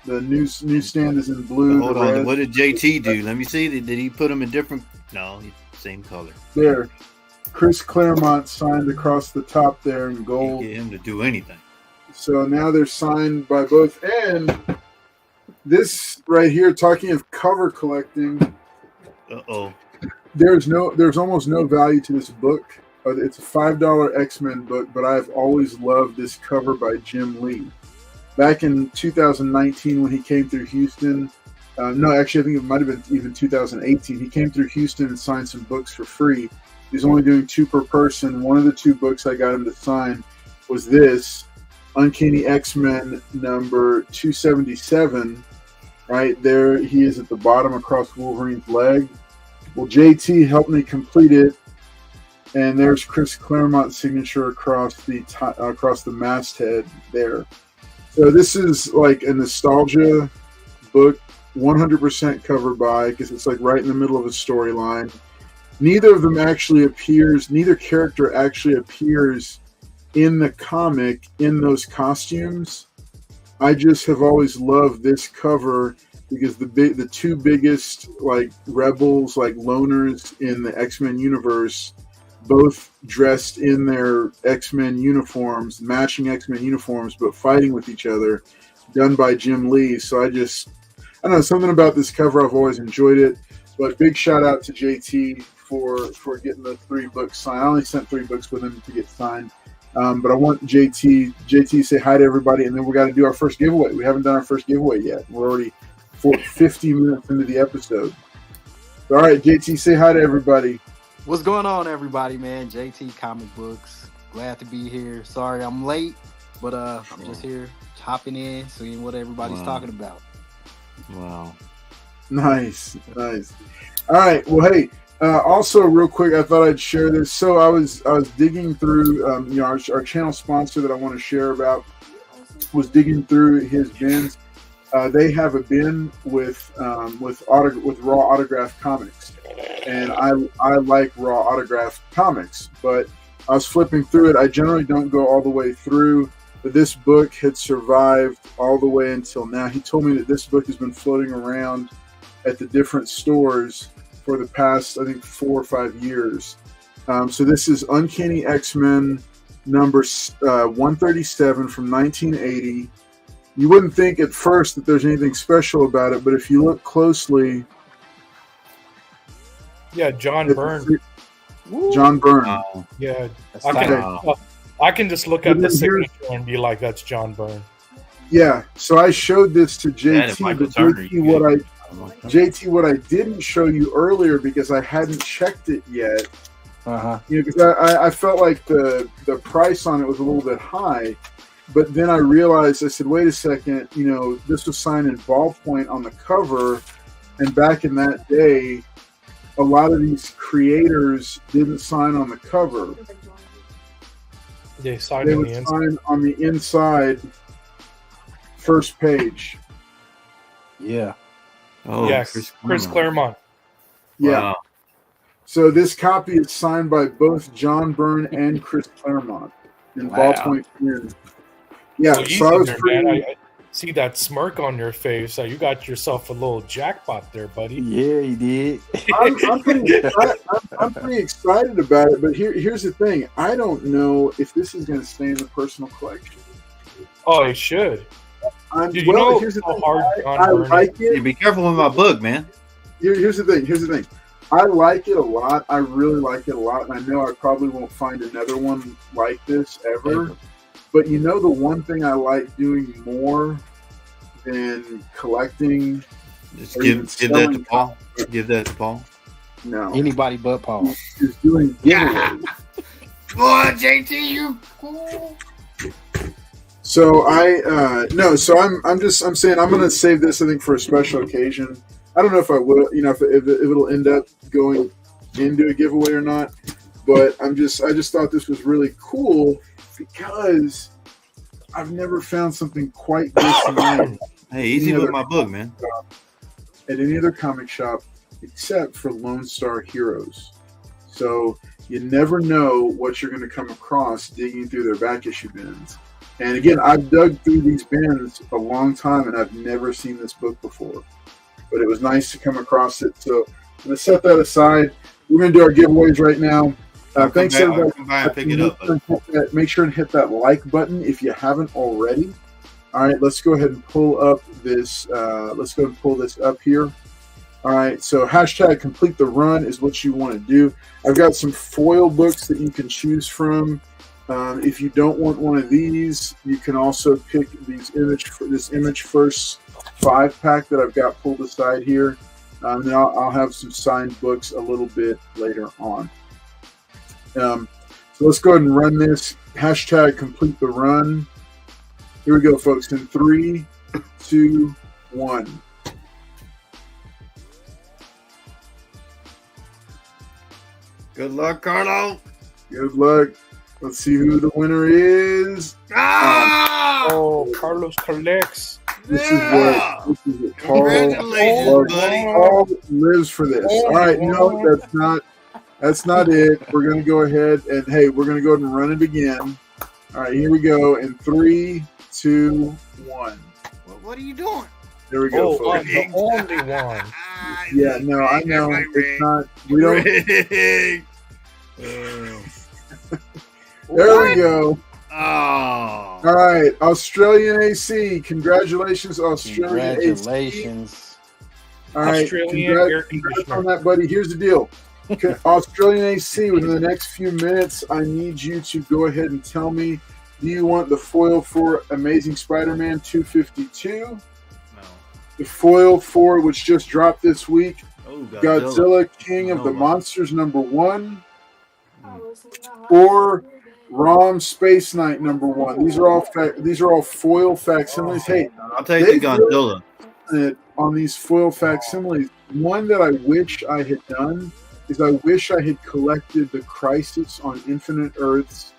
The newsstand is in blue. Hold the on. red. What did JT do? Let me see. Did he put them in different? No, same color. There. Chris Claremont signed across the top there in Can't gold. get him to do anything. So now they're signed by both. And this right here, talking of cover collecting, there's almost no value to this book. It's a $5 X-Men book, but I've always loved this cover by Jim Lee. Back in 2019 when he came through Houston, no, actually I think it might have been even 2018, he came through Houston and signed some books for free. He's only doing 2 per person. One of the 2 books I got him to sign was this, Uncanny X-Men number 277. Right there, he is at the bottom across Wolverine's leg. Well, JT helped me complete it, and there's Chris Claremont's signature across the masthead there. So this is like a nostalgia book, 100% cover by, because it's like right in the middle of a storyline. Neither character actually appears in the comic in those costumes. I just have always loved this cover because the 2 biggest like rebels, like loners in the X-Men universe, both dressed in their X-Men uniforms, matching X-Men uniforms, but fighting with each other, done by Jim Lee. So I don't know, something about this cover, I've always enjoyed it. But big shout out to JT for getting the 3 books signed. I only sent 3 books with him to get signed. But I want JT to say hi to everybody, and then we got to do our first giveaway. We haven't done our first giveaway yet. We're already 50 minutes into the episode. All right, JT, say hi to everybody. What's going on, everybody, man? JT Comic Books. Glad to be here. Sorry I'm late, but I'm just here hopping in, seeing what everybody's talking about. Wow. Nice. All right. Well, hey. Also, real quick, I thought I'd share this. So I was digging through, our channel sponsor that I want to share about was digging through his bins. They have a bin with raw autographed comics, and I like raw autographed comics. But I was flipping through it. I generally don't go all the way through, but this book had survived all the way until now. He told me that this book has been floating around at the different stores for the past, I think, 4 or 5 years. So this is Uncanny X-Men number 137 from 1980. You wouldn't think at first that there's anything special about it, but if you look closely... Yeah, John Byrne. John Byrne. Wow. Yeah, That's I can just look at the signature and be like, that's John Byrne. Yeah, so I showed this to JT, Michael but Turner, JT, what JT, what I didn't show you earlier because I hadn't checked it yet, because I felt like the price on it was a little bit high, but then I realized, I said, wait a second, this was signed in ballpoint on the cover, and back in that day, a lot of these creators didn't sign on the cover. They signed would sign on the inside, first page. Yeah. Oh, yes, Chris Claremont. Yeah. Wow. So this copy is signed by both John Byrne and Chris Claremont in ballpoint pen. Yeah, so I was pretty... I see that smirk on your face. You got yourself a little jackpot there, buddy. Yeah, he did. I'm pretty excited about it, but here's the thing. I don't know if this is going to stay in the personal collection. Oh, it should. Here's the thing. I like it. Hey, be careful with my book, man. Here's the thing. I like it a lot. I really like it a lot, and I know I probably won't find another one like this ever. But the one thing I like doing more than collecting, just give that to Paul. Give that to Paul. No, anybody but Paul is doing giveaways. Yeah. Boy, JT, you cool. So I'm saying I'm gonna save this, I think, for a special occasion. I don't know if I will, if it'll end up going into a giveaway or not. But I just thought this was really cool because I've never found something quite this nice. Hey, easy with my book, man. At any other comic shop except for Lone Star Heroes. So you never know what you're going to come across digging through their back issue bins. And again, I've dug through these bins a long time and I've never seen this book before. But it was nice to come across it. So I'm going to set that aside. We're going to do our giveaways right now. Thanks, everybody. Come by and pick it up. Make sure and hit that like button if you haven't already. All right, let's go ahead and pull up this. Let's go and pull this up here. All right, so hashtag complete the run is what you want to do. I've got some foil books that you can choose from. If you don't want one of these, you can also pick this image first 5-pack that I've got pulled aside here. And I'll have some signed books a little bit later on. So let's go ahead and run this. Hashtag complete the run. Here we go, folks. In 3, 2, 1. Good luck, Carlo. Good luck. Let's see who the winner is. Oh, Carlos collects. This is what Congratulations, buddy. Paul lives for this. All right, no, that's not it. We're going to go ahead and, we're going to go ahead and run it again. All right, here we go. In 3, 2, 1. What are you doing? There we go, folks. folks. The only one. Yeah, no, I know. It's not. We don't. There we go. Oh. All right, Australian AC. Congratulations, Australian Congratulations. AC. All right, congrats on that, buddy. Here's the deal. Australian AC, within the next few minutes, I need you to go ahead and tell me, do you want the foil for Amazing Spider-Man 252? No. The foil for, which just dropped this week, Oh, Godzilla King of the Monsters #1, or ROM Space Knight #1. These are all foil facsimiles. Hey, I'll take the Godzilla. On these foil facsimiles, one that I wish I had done is I wish I had collected the Crisis on Infinite Earths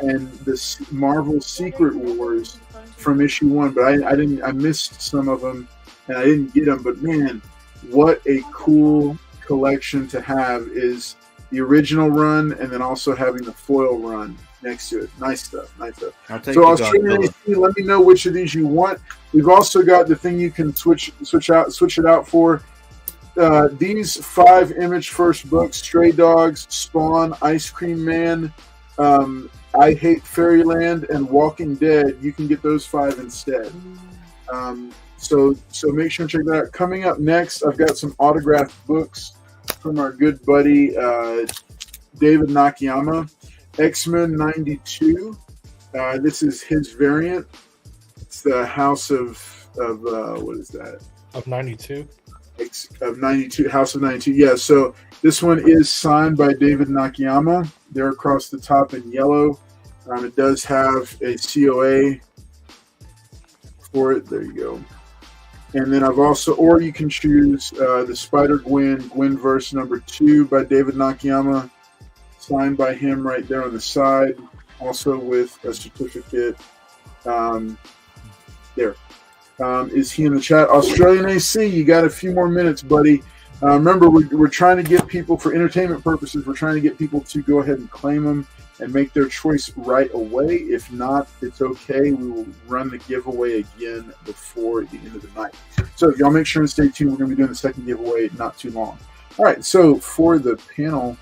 and the Marvel Secret Wars from issue 1, but I didn't. I missed some of them and I didn't get them. But man, what a cool collection to have is the original run and then also having the foil run next to it. Nice stuff. I'll take so Australian AC, let me know which of these you want. We've also got the thing you can switch it out for. These 5 image first books: Stray Dogs, Spawn, Ice Cream Man, I Hate Fairyland, and Walking Dead. You can get those 5 instead. So make sure and check that out. Coming up next, I've got some autographed books from our good buddy David Nakayama. X-Men 92. This is his variant. It's the House of what is that? Of 92. of 92, House of 92. Yeah, so this one is signed by David Nakayama. They're across the top in yellow. It does have a COA for it. There you go. And then I've also, or you can choose the Spider-Gwen verse number 2 by David Nakayama, signed by him right there on the side, also with a certificate. There. Is he in the chat? Australian AC, you got a few more minutes, buddy. Remember, we're trying to get people, for entertainment purposes, we're trying to get people to go ahead and claim them and make their choice right away. If not, it's okay. We will run the giveaway again before the end of the night. So y'all make sure to stay tuned. We're going to be doing the second giveaway not too long. All right, so for the panel,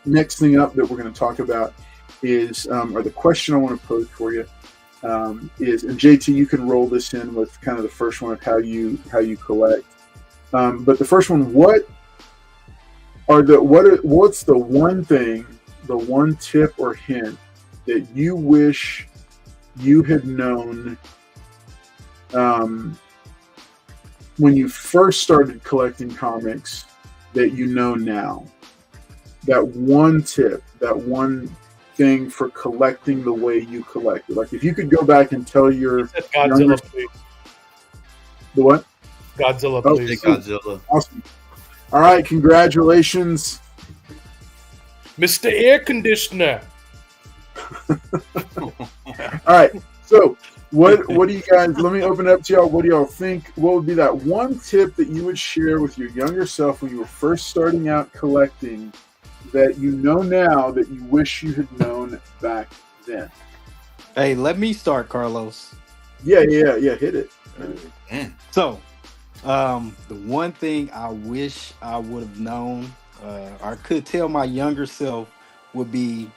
next thing up that we're going to talk about is, or the question I want to pose for you, is, and JT, you can roll this in with kind of the first one of how you collect. But the first one, what's the one thing, the one tip or hint that you wish you had known when you first started collecting comics that you know now? That one tip, that one thing for collecting the way you collect it. Like if you could go back and tell your Godzilla, please. The what? Godzilla, Oh, please. Godzilla. Awesome. All right, congratulations, Mr. Air Conditioner. All right, so what do you guys, let me open it up to y'all. What do y'all think? What would be that one tip that you would share with your younger self when you were first starting out collecting that you know now that you wish you had known back then? Hey, let me start, Carlos. Yeah, hit it. Man. So, the one thing I wish I would have known, or could tell my younger self, would be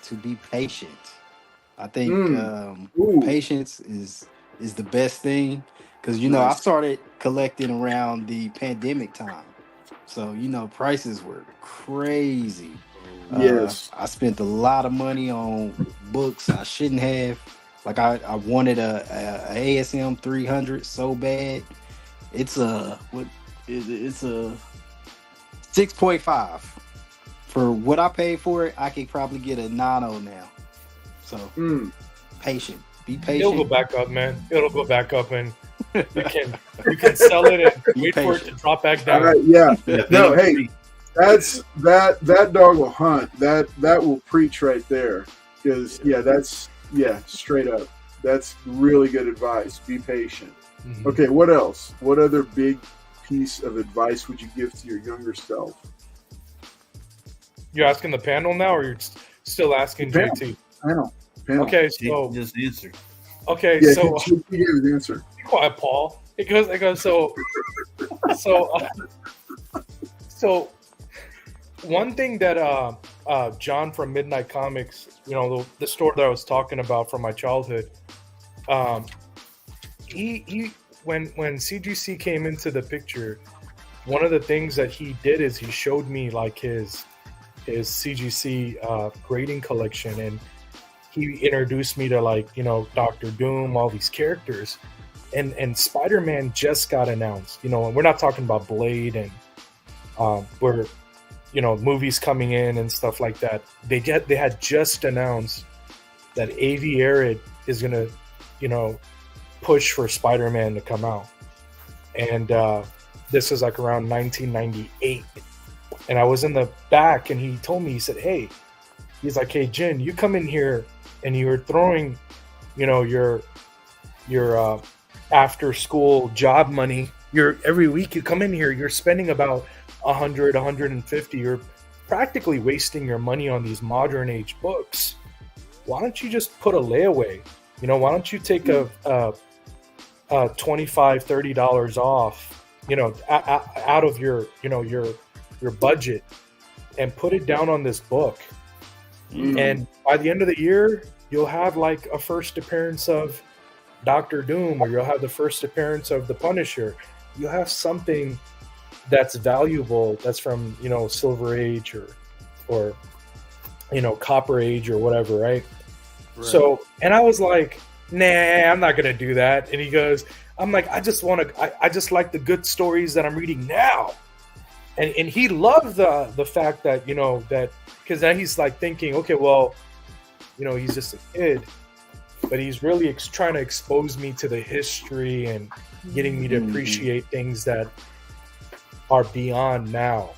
to be patient. I think patience is the best thing, because I started collecting around the pandemic time, so prices were crazy. Yes, I spent a lot of money on books I shouldn't have. Like I wanted a ASM 300 so bad. It's a 6.5. For what I paid for it, I could probably get a 9.0 now. So patient. Be patient. It'll go back up, man. It'll go back up, and you can sell it and wait for it to drop back down. All right, yeah. No, hey, that dog will hunt. That will preach right there. Because straight up. That's really good advice. Be patient. Mm-hmm. Okay, what else? What other big piece of advice would you give to your younger self? You're asking the panel now, or you're still asking JT? Panel. Okay, so just answer. Okay, yeah, so you gave his answer. Be quiet, Paul. It goes. So one thing that John from Midnight Comics, the store that I was talking about from my childhood, he when CGC came into the picture, one of the things that he did is he showed me like his CGC grading collection, and he introduced me to Doctor Doom, all these characters, and Spider-Man just got announced, and we're not talking about Blade and where movies coming in and stuff like that. They had just announced that Avi Arad is gonna push for Spider-Man to come out, and this is like around 1998, and I was in the back, and he told me, he said, hey, Jin, you come in here and you're throwing your after school job money, every week you come in here, you're spending about 100, 150, you're practically wasting your money on these modern age books. Why don't you just put a layaway? Why don't you take a $25, $30 off, out of your budget, and put it down on this book. And by the end of the year, you'll have like a first appearance of Doctor Doom, or you'll have the first appearance of the Punisher. You'll have something that's valuable, that's from Silver Age or Copper Age or whatever, right? So, and I was like, nah, I'm not gonna do that. And he goes, I'm like, I just like the good stories that I'm reading now. And he loved the fact that, that, because then he's like thinking, okay, well, he's just a kid, but he's really trying to expose me to the history and getting me to appreciate things that are beyond now.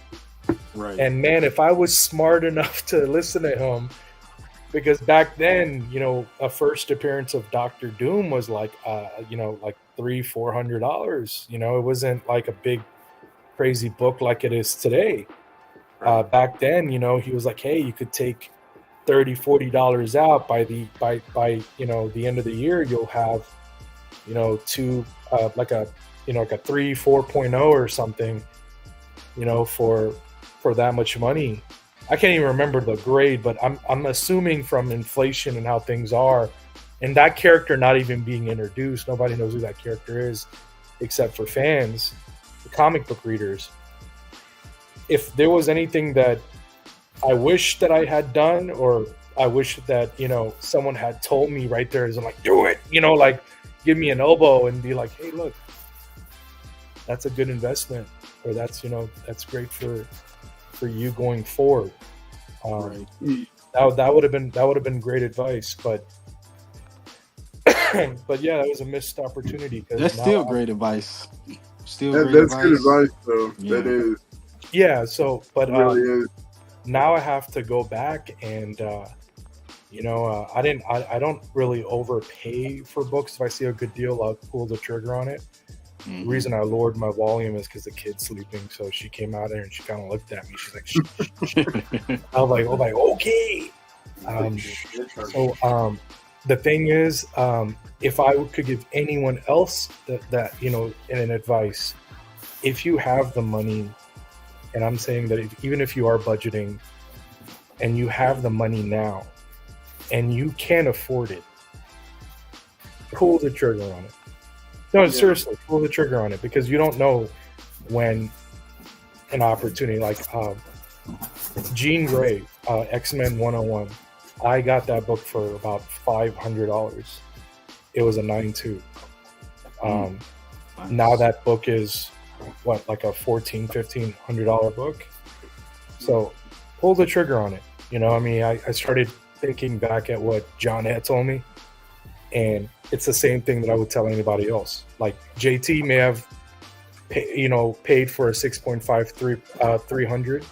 Right. And man, if I was smart enough to listen to him, because back then, a first appearance of Doctor Doom was like, like $300-$400. It wasn't like a big crazy book like it is today. Back then, he was like, hey, you could take $30-$40 out by the end of the year. You'll have, two like a 3.4.0 or something, for that much money. I can't even remember the grade, but I'm assuming from inflation and how things are, and that character not even being introduced, nobody knows who that character is except for fans, the comic book readers. If there was anything that I wish that I had done, or I wish that, someone had told me right there, is I'm like, do it, like give me an elbow and be like, hey, look, that's a good investment, or that's, that's great for you going forward. Right. That would have been great advice, but but yeah, that was a missed opportunity. That's still great advice. Still great that's advice. good advice, though. Yeah. That is. Yeah. So, but It really is. now I have to go back and I don't really overpay for books. If I see a good deal, I'll pull the trigger on it. The reason I lowered my volume is because the kid's sleeping. So she came out there and she kind of looked at me. She's like, shh. I was like, okay. So the thing is, if I could give anyone else that an advice, if you have the money, and I'm saying that even if you are budgeting and you have the money now and you can't afford it, pull the trigger on it. No, seriously, pull the trigger on it, because you don't know when an opportunity, like Jean Grey, X-Men 101. I got that book for about $500. It was a 9.2. Now that book is like a $1,400-$1,500 book. So pull the trigger on it. I started thinking back at what John had told me, and it's the same thing that I would tell anybody else. Like JT may have paid for a 6.5 300,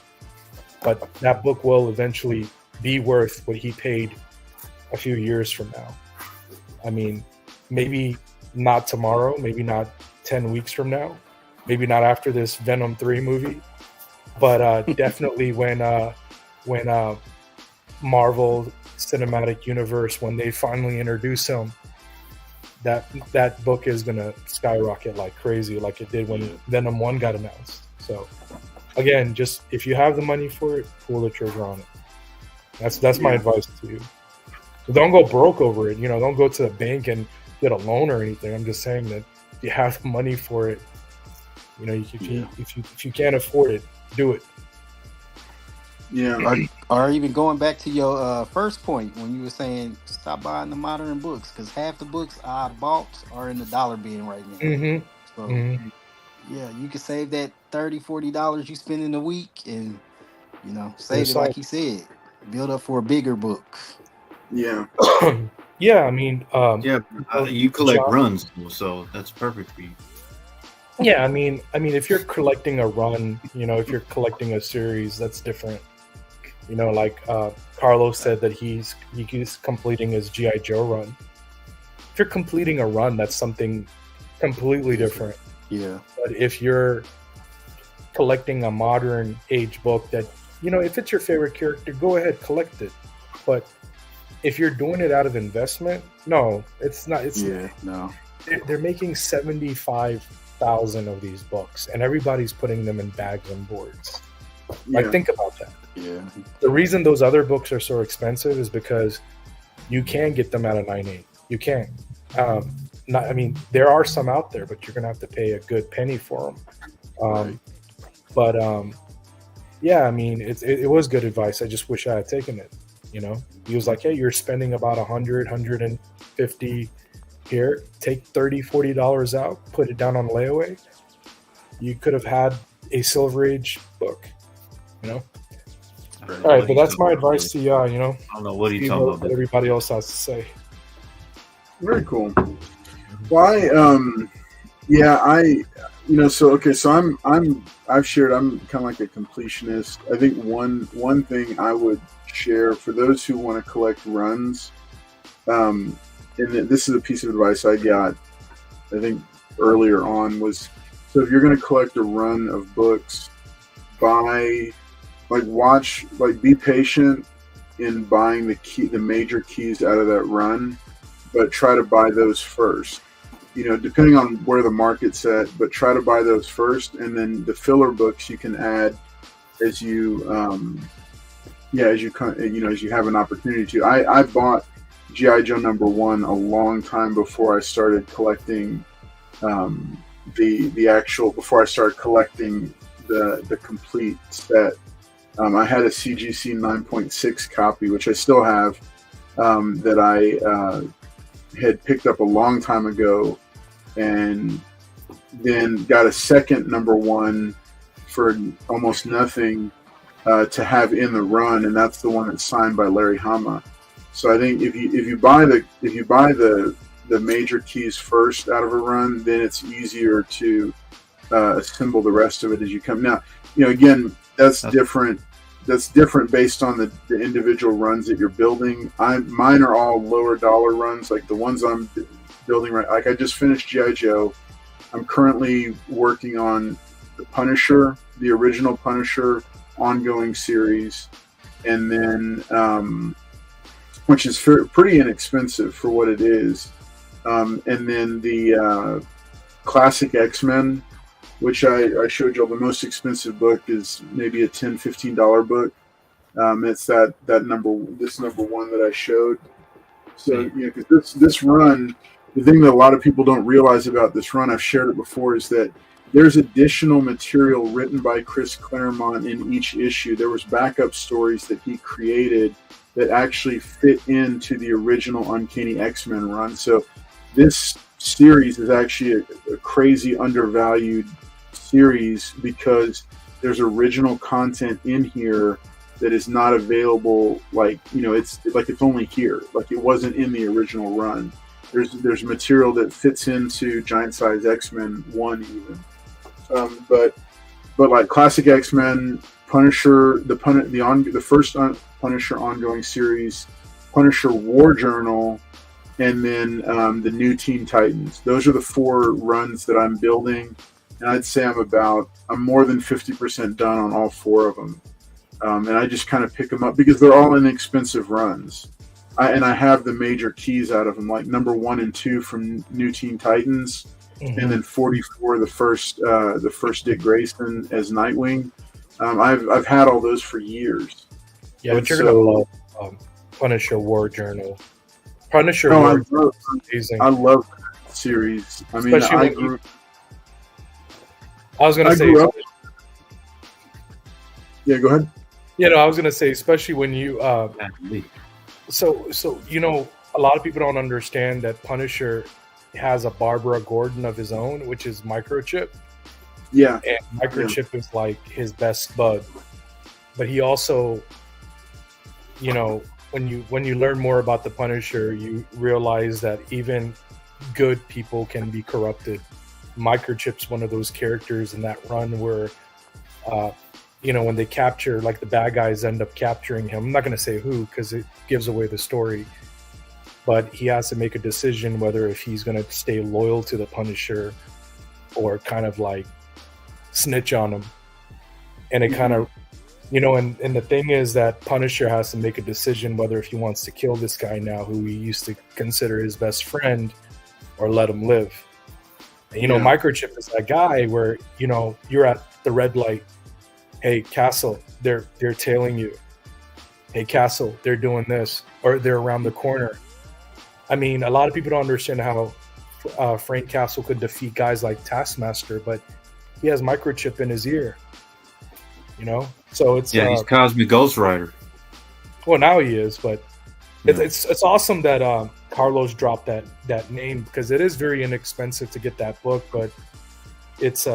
but that book will eventually be worth what he paid a few years from now. I mean, maybe not tomorrow, maybe not 10 weeks from now, maybe not after this Venom 3 movie, but definitely when Marvel Cinematic Universe, when they finally introduce him, that book is gonna skyrocket like crazy, like it did when Venom 1 got announced. So again, just if you have the money for it, pull the trigger on it. That's my advice to you. So don't go broke over it. Don't go to the bank and get a loan or anything. I'm just saying that if you have the money for it, if you can't afford it, do it. Yeah. Or even going back to your first point when you were saying stop buying the modern books, because half the books I bought are in the dollar bin right now. Mm-hmm. So yeah, you can save that $30-$40 you spend in a week, and save it like you said. Build up for a bigger book. Yeah. Yeah, I mean, you collect runs, so that's perfect for you. Yeah, I mean, if you're collecting a run, if you're collecting a series, that's different. Like Carlos said that he's completing his G.I. Joe run. If you're completing a run, that's something completely different. Yeah. But if you're collecting a modern age book that, if it's your favorite character, go ahead, collect it. But if you're doing it out of investment, no, it's not. No. They're making 75,000 of these books, and everybody's putting them in bags and boards. Like, think about that. Yeah. The reason those other books are so expensive is because you can get them at a 9.8. You can. There are some out there, but you're gonna have to pay a good penny for them. But yeah, I mean, it was good advice. I just wish I had taken it. He was like, hey, you're spending about 100, 150 here, take $30-$40 out, put it down on layaway. You could have had a Silver Age book, you know. All right, but that's my advice to y'all. You know, I don't know what he's see talking what about. everybody else has to say. Very cool. Well, I've shared. I'm kind of like a completionist. I think one thing I would share for those who want to collect runs, and this is a piece of advice I got, I think earlier on, was so if you're going to collect a run of books, be patient in buying the major keys out of that run, but try to buy those first. You know, depending on where the market's at, but try to buy those first, and then the filler books you can add as you have an opportunity to. I bought G.I. Joe #1 a long time before I started collecting before I started collecting the complete set. I had a CGC 9.6 copy, which I still have, that I had picked up a long time ago, and then got a second #1 for almost nothing to have in the run, and that's the one that's signed by Larry Hama. So I think if you buy the major keys first out of a run, then it's easier to assemble the rest of it as you come. Now, you know, again, that's different. That's different based on the individual runs that you're building. Mine are all lower dollar runs, like the ones I'm building right. Like I just finished G.I. Joe. I'm currently working on the Punisher, the original Punisher ongoing series, and then which is pretty inexpensive for what it is. And then the classic X-Men, which I showed you all. The most expensive book is maybe a $10-$15 book. It's this #1 that I showed. So, you know, because this run, the thing that a lot of people don't realize about this run, I've shared it before, is that there's additional material written by Chris Claremont in each issue. There was backup stories that he created that actually fit into the original Uncanny X-Men run. So this series is actually a crazy undervalued series because there's original content in here that is not available. Like, you know, it's only here. Like, it wasn't in the original run. There's material that fits into Giant Size X-Men 1 even. But like classic X-Men, Punisher, the first Punisher ongoing series, Punisher War Journal, and then the new Teen Titans. Those are the 4 runs that I'm building, and I'd say I'm more than 50% done on all 4 of them. And I just kind of pick them up because they're all inexpensive runs. I have the major keys out of them, like #1 and 2 from New Teen Titans, and then 44, the first Dick Grayson as Nightwing. I've had all those for years. Yeah, but you're gonna love Punisher War Journal. Punisher War Journal is amazing. I love that series. I mean, I was gonna say. Yeah, go ahead. Yeah, no, I was gonna say, especially when you. So you know, a lot of people don't understand that Punisher has a Barbara Gordon of his own, which is Microchip. Yeah, and Microchip is like his best bud, but he also, you know, when you learn more about the Punisher, you realize that even good people can be corrupted. Microchip's one of those characters in that run where, you know, when they capture, like the bad guys end up capturing him. I'm not going to say who because it gives away the story, but he has to make a decision whether if he's going to stay loyal to the Punisher or kind of like snitch on him. And it kind of, you know, and the thing is that Punisher has to make a decision whether if he wants to kill this guy now who he used to consider his best friend or let him live. And, you know, Microchip is that guy where, you know, you're at the red light. Hey, Castle, they're tailing you. Hey, Castle, they're doing this, or they're around the corner. I mean, a lot of people don't understand how Frank Castle could defeat guys like Taskmaster, but he has Microchip in his ear. You know, so it's he's Cosmic Ghost Rider. Well, now he is, but it's awesome that Carlos dropped that name because it is very inexpensive to get that book, but it's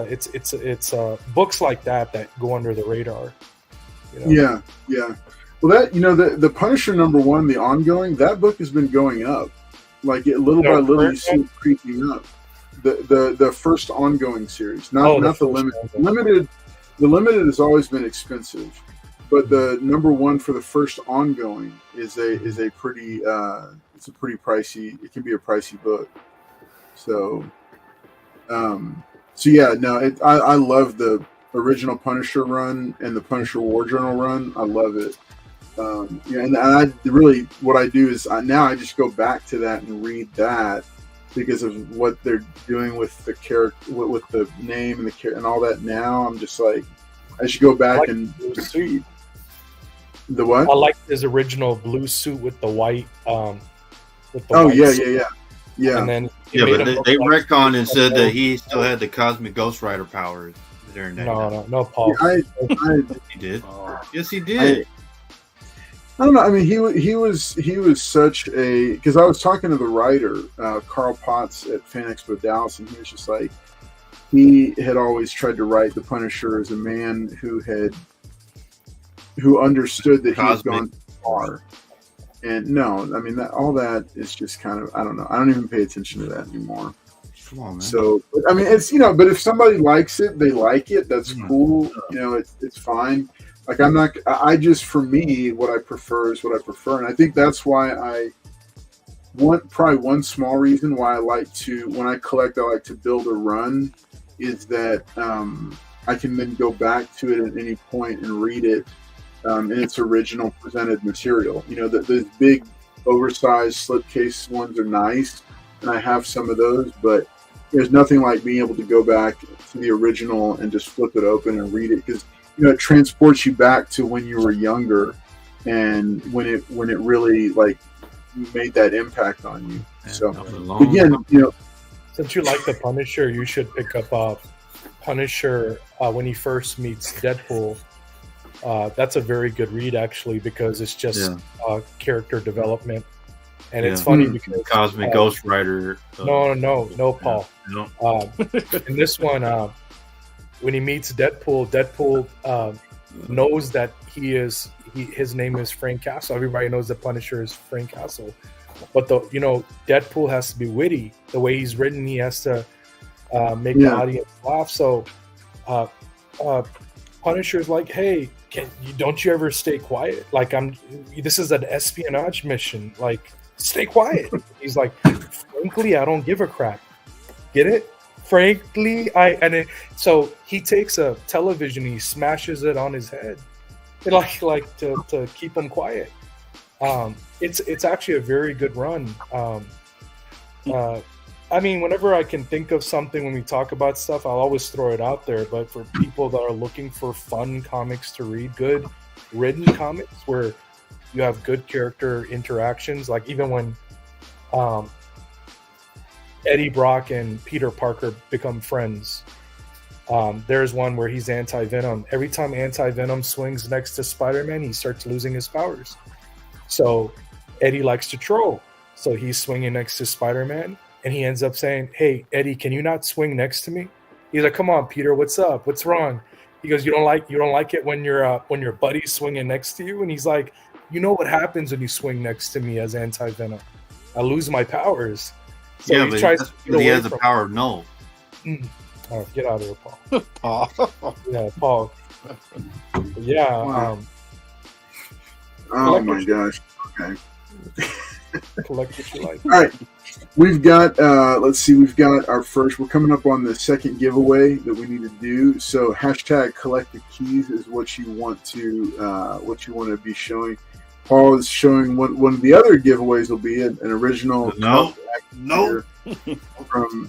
books like that go under the radar. You know? Yeah. Well, that the Punisher #1, the ongoing, that book has been going up, like little by little you see it creeping up. The first ongoing series, not the limited. The limited has always been expensive, but the #1 for the first ongoing is a pretty it's a pretty pricey. It can be a pricey book. So yeah, no, I love the original Punisher run and the Punisher War Journal run. I love it. And I really, what I do is now I just go back to that and read that because of what they're doing with the character, with the name and the character and all that. Now I'm just like, I should go back and read. The what? I like his original blue suit with the white. With the white yeah. And then but they retconned and said that he still had the cosmic Ghost Rider powers during that. No, Paul. He did. Yes, he did. I don't know. I mean, he was such a, because I was talking to the writer Carl Potts at Fan Expo Dallas, and he was just like, he had always tried to write the Punisher as a man who understood that he had gone too far. And no, I mean all that is just kind of, I don't know. I don't even pay attention to that anymore. Come on, man. So I mean, it's but if somebody likes it, they like it. That's cool. It's fine. Like I just, for me, what I prefer is what I prefer. And I think that's why probably one small reason why I like to, when I collect, I like to build a run is that I can then go back to it at any point and read it in its original presented material. Those big oversized slipcase ones are nice. And I have some of those, but there's nothing like being able to go back to the original and just flip it open and read it, because it transports you back to when you were younger and when it really like made that impact on you. So again, since you like the Punisher, you should pick up Punisher when he first meets Deadpool. That's a very good read actually, because it's just character development, and it's funny because Cosmic Ghost Rider. No, Paul. No. In this one. When he meets Deadpool knows that his name is Frank Castle. Everybody knows the Punisher is Frank Castle, but Deadpool has to be witty. The way he's written, he has to make the audience laugh. So Punisher's like, "Hey, don't you ever stay quiet? Like this is an espionage mission. Like, stay quiet." He's like, "Frankly, I don't give a crap. Get it? Frankly, so he takes a television, he smashes it on his head, like to keep him quiet. It's actually a very good run. I mean, whenever I can think of something when we talk about stuff, I'll always throw it out there. But for people that are looking for fun comics to read, good written comics where you have good character interactions, like even when Eddie Brock and Peter Parker become friends. There's one where he's Anti-Venom. Every time Anti-Venom swings next to Spider-Man, he starts losing his powers. So Eddie likes to troll. So he's swinging next to Spider-Man, and he ends up saying, "Hey, Eddie, can you not swing next to me?" He's like, "Come on, Peter, what's up? What's wrong?" He goes, "You don't like it when your buddy's swinging next to you?" And he's like, "You know what happens when you swing next to me as Anti-Venom? I lose my powers." So he tries to he has the power of no. Oh, get out of here, Paul. Paul. Yeah, Paul. Yeah. Wow. Oh my gosh. Okay. Collect what you like. All right. We've got let's see, we've got our first, we're coming up on the second giveaway that we need to do. So hashtag collect the keys is what you want to be showing. Paul is showing one of the other giveaways will be an original no from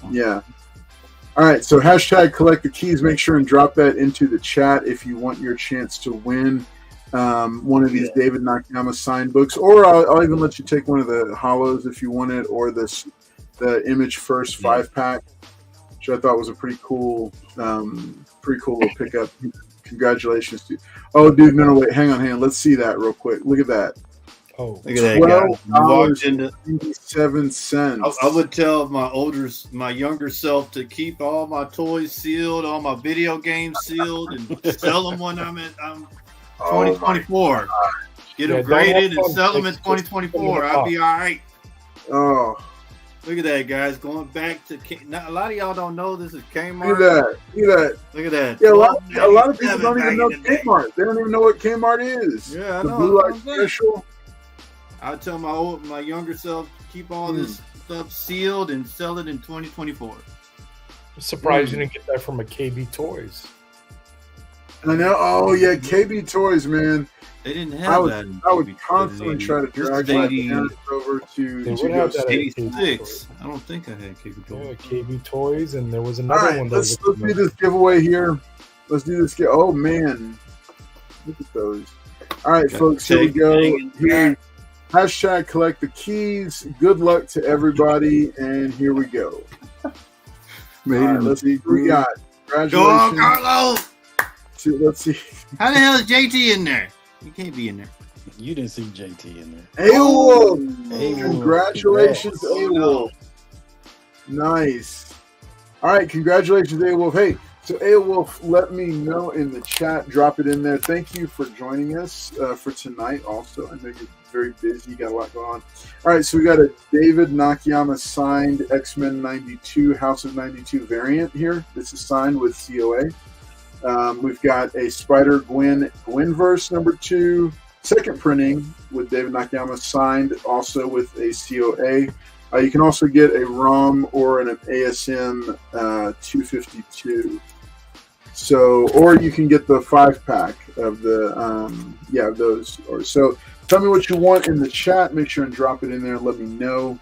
all right, so hashtag collect the keys. Make sure and drop that into the chat if you want your chance to win one of these David Nakayama signed books, or I'll even let you take one of the hollows if you want it, or the Image First 5-pack, which I thought was a pretty cool little pickup. Congratulations to. Oh, dude, no, wait, hang on. Let's see that real quick. Look at that. Oh, Look at that guy. You walked into. $12.87. I would tell my younger self to keep all my toys sealed, all my video games sealed, and sell them when I'm 2024. Get them graded and sell them in 2024. I'll be all right. Oh, look at that, guys. Going back to a lot of y'all don't know this is Kmart. Look at that. Yeah, a lot of people don't even know Kmart. They don't even know what Kmart is. Yeah, I the know. Blue Light Special. I tell my younger self keep all this stuff sealed and sell it in 2024. I'm surprised you didn't get that from a KB Toys. I know. Oh yeah, KB Toys, man. They didn't have that. I would constantly try to drag my parents over to have that 86. I don't think I had KB Toys. Yeah, KB Toys, and there was another one. Let's do this giveaway here. Let's do this. Oh man, look at those. All right, folks, here we go. Here, hashtag collect the keys. Good luck to everybody, and here we go. Let's see what we got. Congratulations. Go on, Carlos. Let's see. How the hell is JT in there? You can't be in there. You didn't see JT in there. A-Wolf. Congratulations, A-Wolf. Nice. All right, congratulations, A-Wolf. Hey, so A-Wolf, let me know in the chat. Drop it in there. Thank you for joining us for tonight also. I know you're very busy. You got a lot going on. All right, so we got a David Nakayama signed X-Men 92 House of 92 variant here. This is signed with COA. We've got a Spider-Gwen Gwenverse #2, second printing with David Nakayama signed also with a COA. You can also get a ROM or an ASM 252. So, or you can get the 5-pack of the those. Or so, tell me what you want in the chat. Make sure and drop it in there. Let me know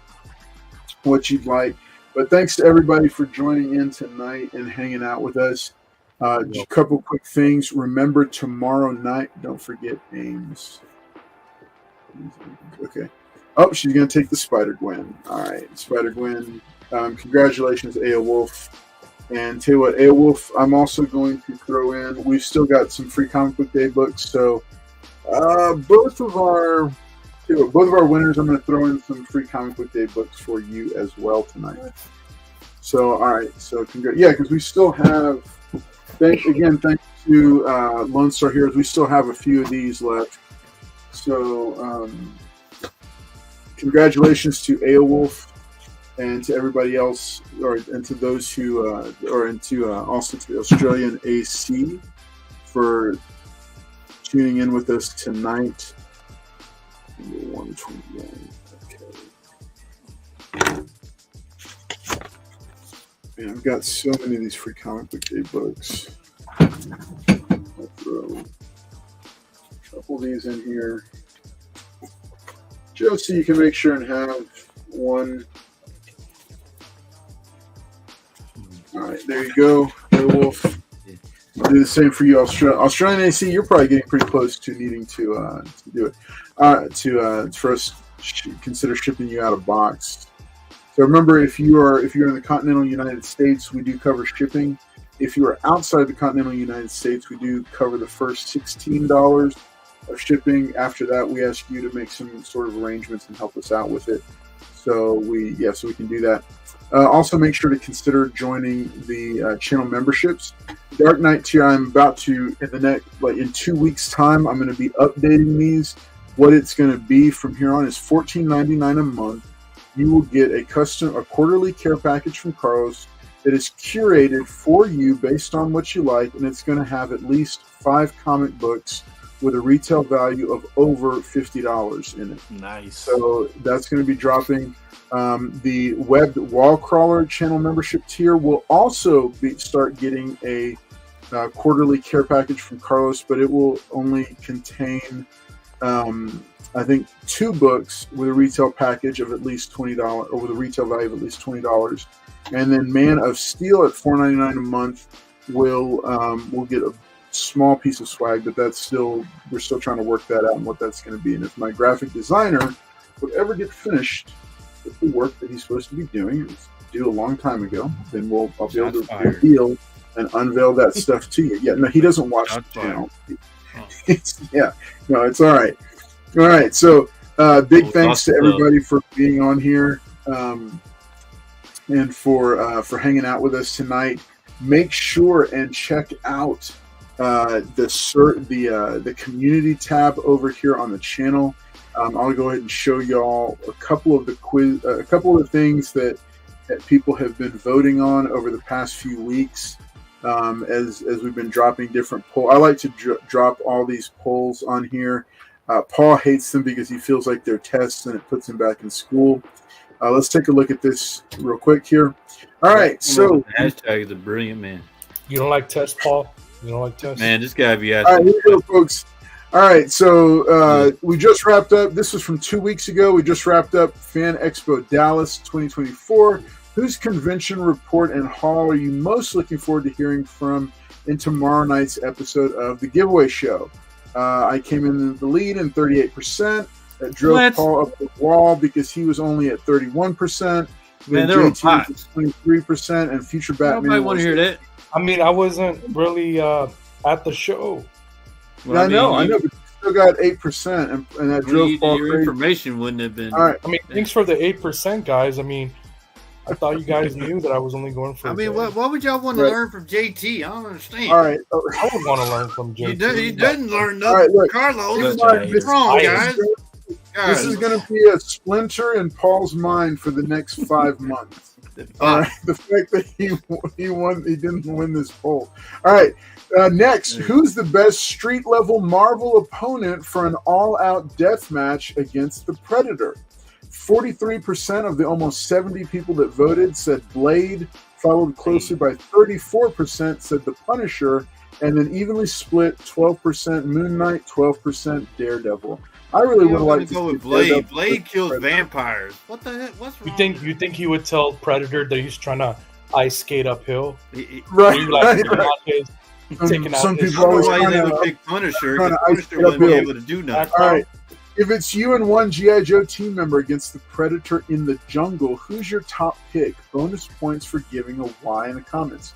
what you'd like. But thanks to everybody for joining in tonight and hanging out with us. Just a couple quick things. Remember, tomorrow night, don't forget Ames. Okay. Oh, she's going to take the Spider-Gwen. All right, Spider-Gwen. Congratulations, A-Wolf. And tell you what, A-Wolf, I'm also going to throw in, we've still got some free Comic Book Day books. So both of our winners, I'm going to throw in some free Comic Book Day books for you as well tonight. So, all right. So, because we still have... Thanks to Lone Star Heroes. We still have a few of these left. So, congratulations to A-Wolf and to everybody else, and to those who, also to the Australian AC for tuning in with us tonight. 121. Okay. Man, I've got so many of these free Comic Book Day books. I'll throw a couple of these in here. Just so you can make sure and have one. All right, there you go, Wolf. I'll do the same for you, Australian AC. You're probably getting pretty close to needing to do it. For us to consider shipping you out a box. So remember, if you're in the continental United States, we do cover shipping. If you are outside the continental United States, we do cover the first $16 of shipping. After that, we ask you to make some sort of arrangements and help us out with it. So we can do that. Also, make sure to consider joining the channel memberships. Dark Knight tier, I'm about to in 2 weeks' time, I'm going to be updating these. What it's going to be from here on is $14.99 a month. You will get a quarterly care package from Carlos that is curated for you based on what you like, and it's going to have at least 5 comic books with a retail value of over $50 in it. Nice. So that's going to be dropping. The Webbed Wall Crawler channel membership tier will also start getting a quarterly care package from Carlos, but it will only contain I think 2 books with a retail package of at least $20, or with a retail value of at least $20, and then Man of Steel at $4.99 a month will get a small piece of swag, but we're still trying to work that out and what that's going to be. And if my graphic designer would ever get finished with the work that he's supposed to be doing, it was due a long time ago, then I'll be able to reveal and unveil that stuff to you. Yeah, no, he doesn't watch the channel. It's all right. All right, so Big thanks to everybody for being on here and for hanging out with us tonight. Make sure and check out the community tab over here on the channel. I'll go ahead and show y'all a couple of the things that people have been voting on over the past few weeks. As we've been dropping different polls. I like to drop all these polls on here. Paul hates them because he feels like they're tests and it puts him back in school. Let's take a look at this real quick here. All right, so hashtag is a brilliant man. You don't like tests, Paul? You don't like tests? Man, this guy be all asking. right, here we go, folks. All right, so we just wrapped up. This was from 2 weeks ago. We just wrapped up Fan Expo Dallas 2024. Whose convention report and haul are you most looking forward to hearing from in tomorrow night's episode of the giveaway show? I came in the lead in 38%. That drove Paul up the wall because he was only at 31%. Man, they were hot. 23%, and Future Batman. Nobody want to hear that. I mean, I wasn't really at the show. Well, I know, but you still got 8%, and that drove Paul your crazy. information wouldn't have been. All right. I mean, thanks for the 8%, guys. I mean, I thought you guys knew that I was only going for. I mean, what would y'all want to learn from JT? I don't understand. All right. I would want to learn from JT. He doesn't learn nothing. All right, look. Carlos, This wrong, guys. This is going to be a splinter in Paul's mind for the next 5 months. All right, the fact that he didn't win this poll. All right, next, who's the best street level Marvel opponent for an all-out death match against the Predator? 43% of the almost 70 people that voted said Blade, followed closely by 34% said the Punisher, and then evenly split 12% Moon Knight, 12% Daredevil. I really would like to go with see Blade. Blade kills vampires. What the heck? What's wrong? You think he would tell Predator that he's trying to ice skate uphill? Right. Some people always why they would pick Punisher. Punisher wouldn't be able to do nothing. All right. If it's you and one G.I. Joe team member against the Predator in the jungle, who's your top pick? Bonus points for giving a Y in the comments.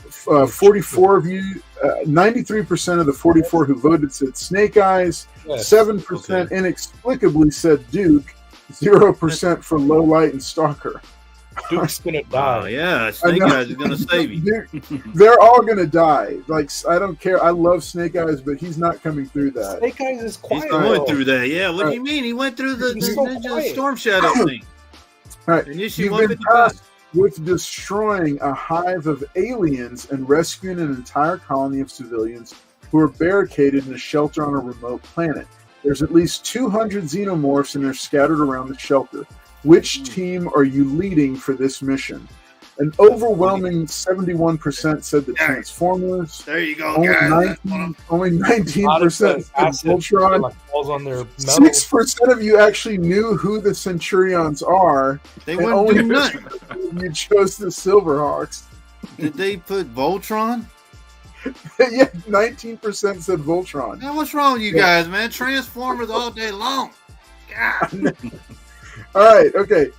44 of you, 93% of the 44 who voted said Snake Eyes. 7% inexplicably said Duke. 0% for Low Light and Stalker. Duke's gonna die. Yeah, Snake Eyes is gonna save you. They're all gonna die. Like, I don't care. I love Snake Eyes, but he's not coming through that. Snake Eyes is quiet. He's going through that. Yeah. What do you mean? He went through the Ninja Storm Shadow thing. All right. And you You've been tasked with destroying a hive of aliens and rescuing an entire colony of civilians who are barricaded in a shelter on a remote planet. There's at least 200 xenomorphs, and they're scattered around the shelter. Which team are you leading for this mission? An overwhelming 71% said the Transformers. There you go, only guys. 19% said Voltron. 6% of you actually knew who the Centurions are. They wouldn't do nothing. You chose the Silverhawks. Did they put Voltron? Yeah, 19% said Voltron. Now, what's wrong with you guys, man? Transformers all day long. God. All right, okay.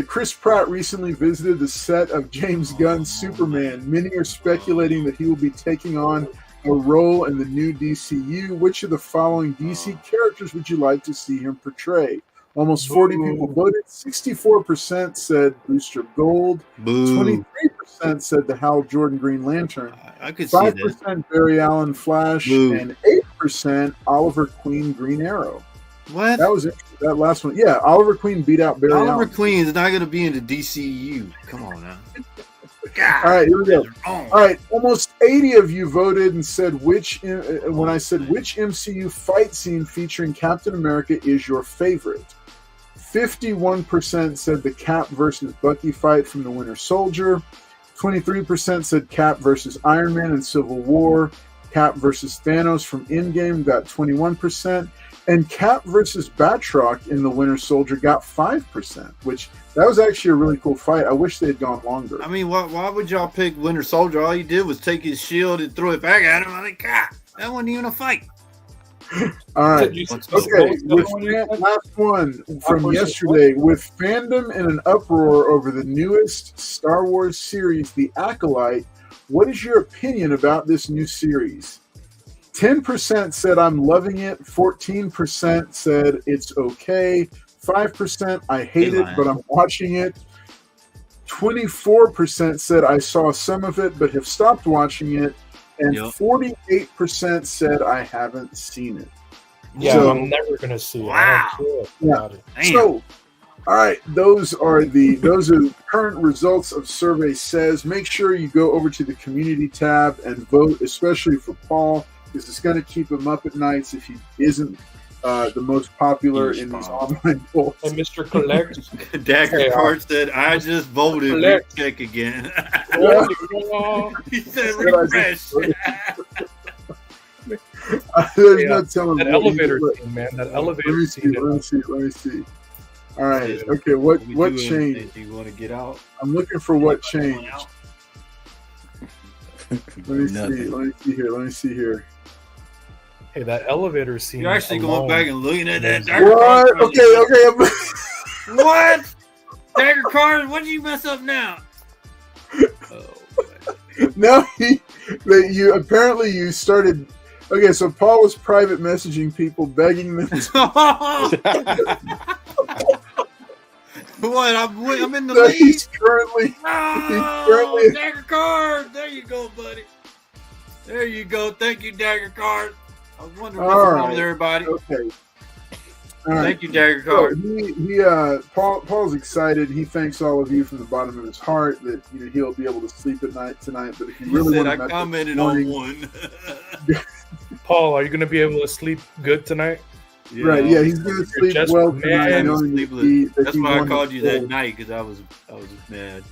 Chris Pratt recently visited the set of James Gunn's Superman. Many are speculating that he will be taking on a role in the new DCU. Which of the following DC characters would you like to see him portray? Almost 40 people voted. 64% said Booster Gold. 23% said the Hal Jordan Green Lantern. I could see 5% Barry Allen Flash. And 8% Oliver Queen Green Arrow. What? That was interesting. That last one. Yeah, Oliver Queen beat out Barry Allen. Oliver Queen is not going to be in the DCU. Come on now. God, all right, here we go. All right, almost 80 of you voted and said when I said which MCU fight scene featuring Captain America is your favorite. 51% said the Cap versus Bucky fight from the Winter Soldier. 23% said Cap versus Iron Man in Civil War. Cap versus Thanos from Endgame got 21%. And Cap versus Batroc in the Winter Soldier got 5%, which that was actually a really cool fight. I wish they had gone longer. I mean, why would y'all pick Winter Soldier? All you did was take his shield and throw it back at him. I think, God, that wasn't even a fight. All right. Okay. Last one from yesterday. With fandom in an uproar over the newest Star Wars series, The Acolyte, what is your opinion about this new series? 10% said I'm loving it. 14% said it's okay. 5% I hate it, but I'm watching it. 24% said I saw some of it, but have stopped watching it. And 48% said I haven't seen it. Yeah, So, I'm never gonna see it. Wow. I don't care Yeah. about it. So, all right, those are the current results of Survey Says. Make sure you go over to the community tab and vote, especially for Paul, because it's going to keep him up at nights if he isn't the most popular in these online polls. And Mr. Collect, Dagger Card said, "I just voted. Collect. Check again." Yeah. He said, "Refresh." There's no telling that what elevator he- scene, man. That Let elevator me see. scene. Let me see. All right. Okay. What changed? Do you want to get out? I'm looking for what changed. Let me Nothing. see here. Hey, that elevator scene. You're actually alone- going back and looking at that What? Dagger Card. Okay. What? Dagger Card? What did you mess up now? No, you started. Okay, so Paul was private messaging people, begging them to. What? I'm in the So lead. he's currently. Oh, Dagger Card. There you go, buddy. There you go. Thank you, Dagger Card. I was wondering what's All wrong right. with everybody. Okay. All right. Thank you, Dagger So Card. Paul's excited. He thanks all of you from the bottom of his heart that he'll be able to sleep at night tonight. But if you He really said want I to commented on one. Paul, are you gonna be able to sleep good tonight? right? Yeah, he's going to sleep just well mad. tonight. knowing that he- that That's he why I won called the you that poll. night, because I was mad.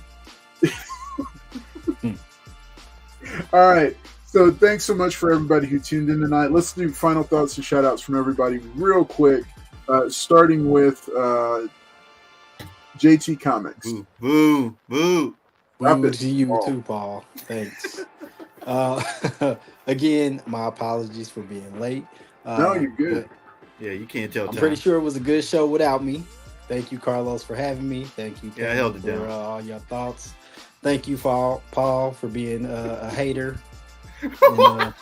All right. So thanks so much for everybody who tuned in tonight. Let's do final thoughts and shout outs from everybody real quick, starting with JT Comics. Boo, boo, boo. Wrap Boo it, to you Paul. too, Paul. Thanks. Again, my apologies for being late. No, you're good. Yeah, you can't tell I'm time. pretty sure it was a good show without me. Thank you, Carlos, for having me. Thank you, Yeah, I Tony, held it for down. all your thoughts. Thank you, Paul, for being a hater. And,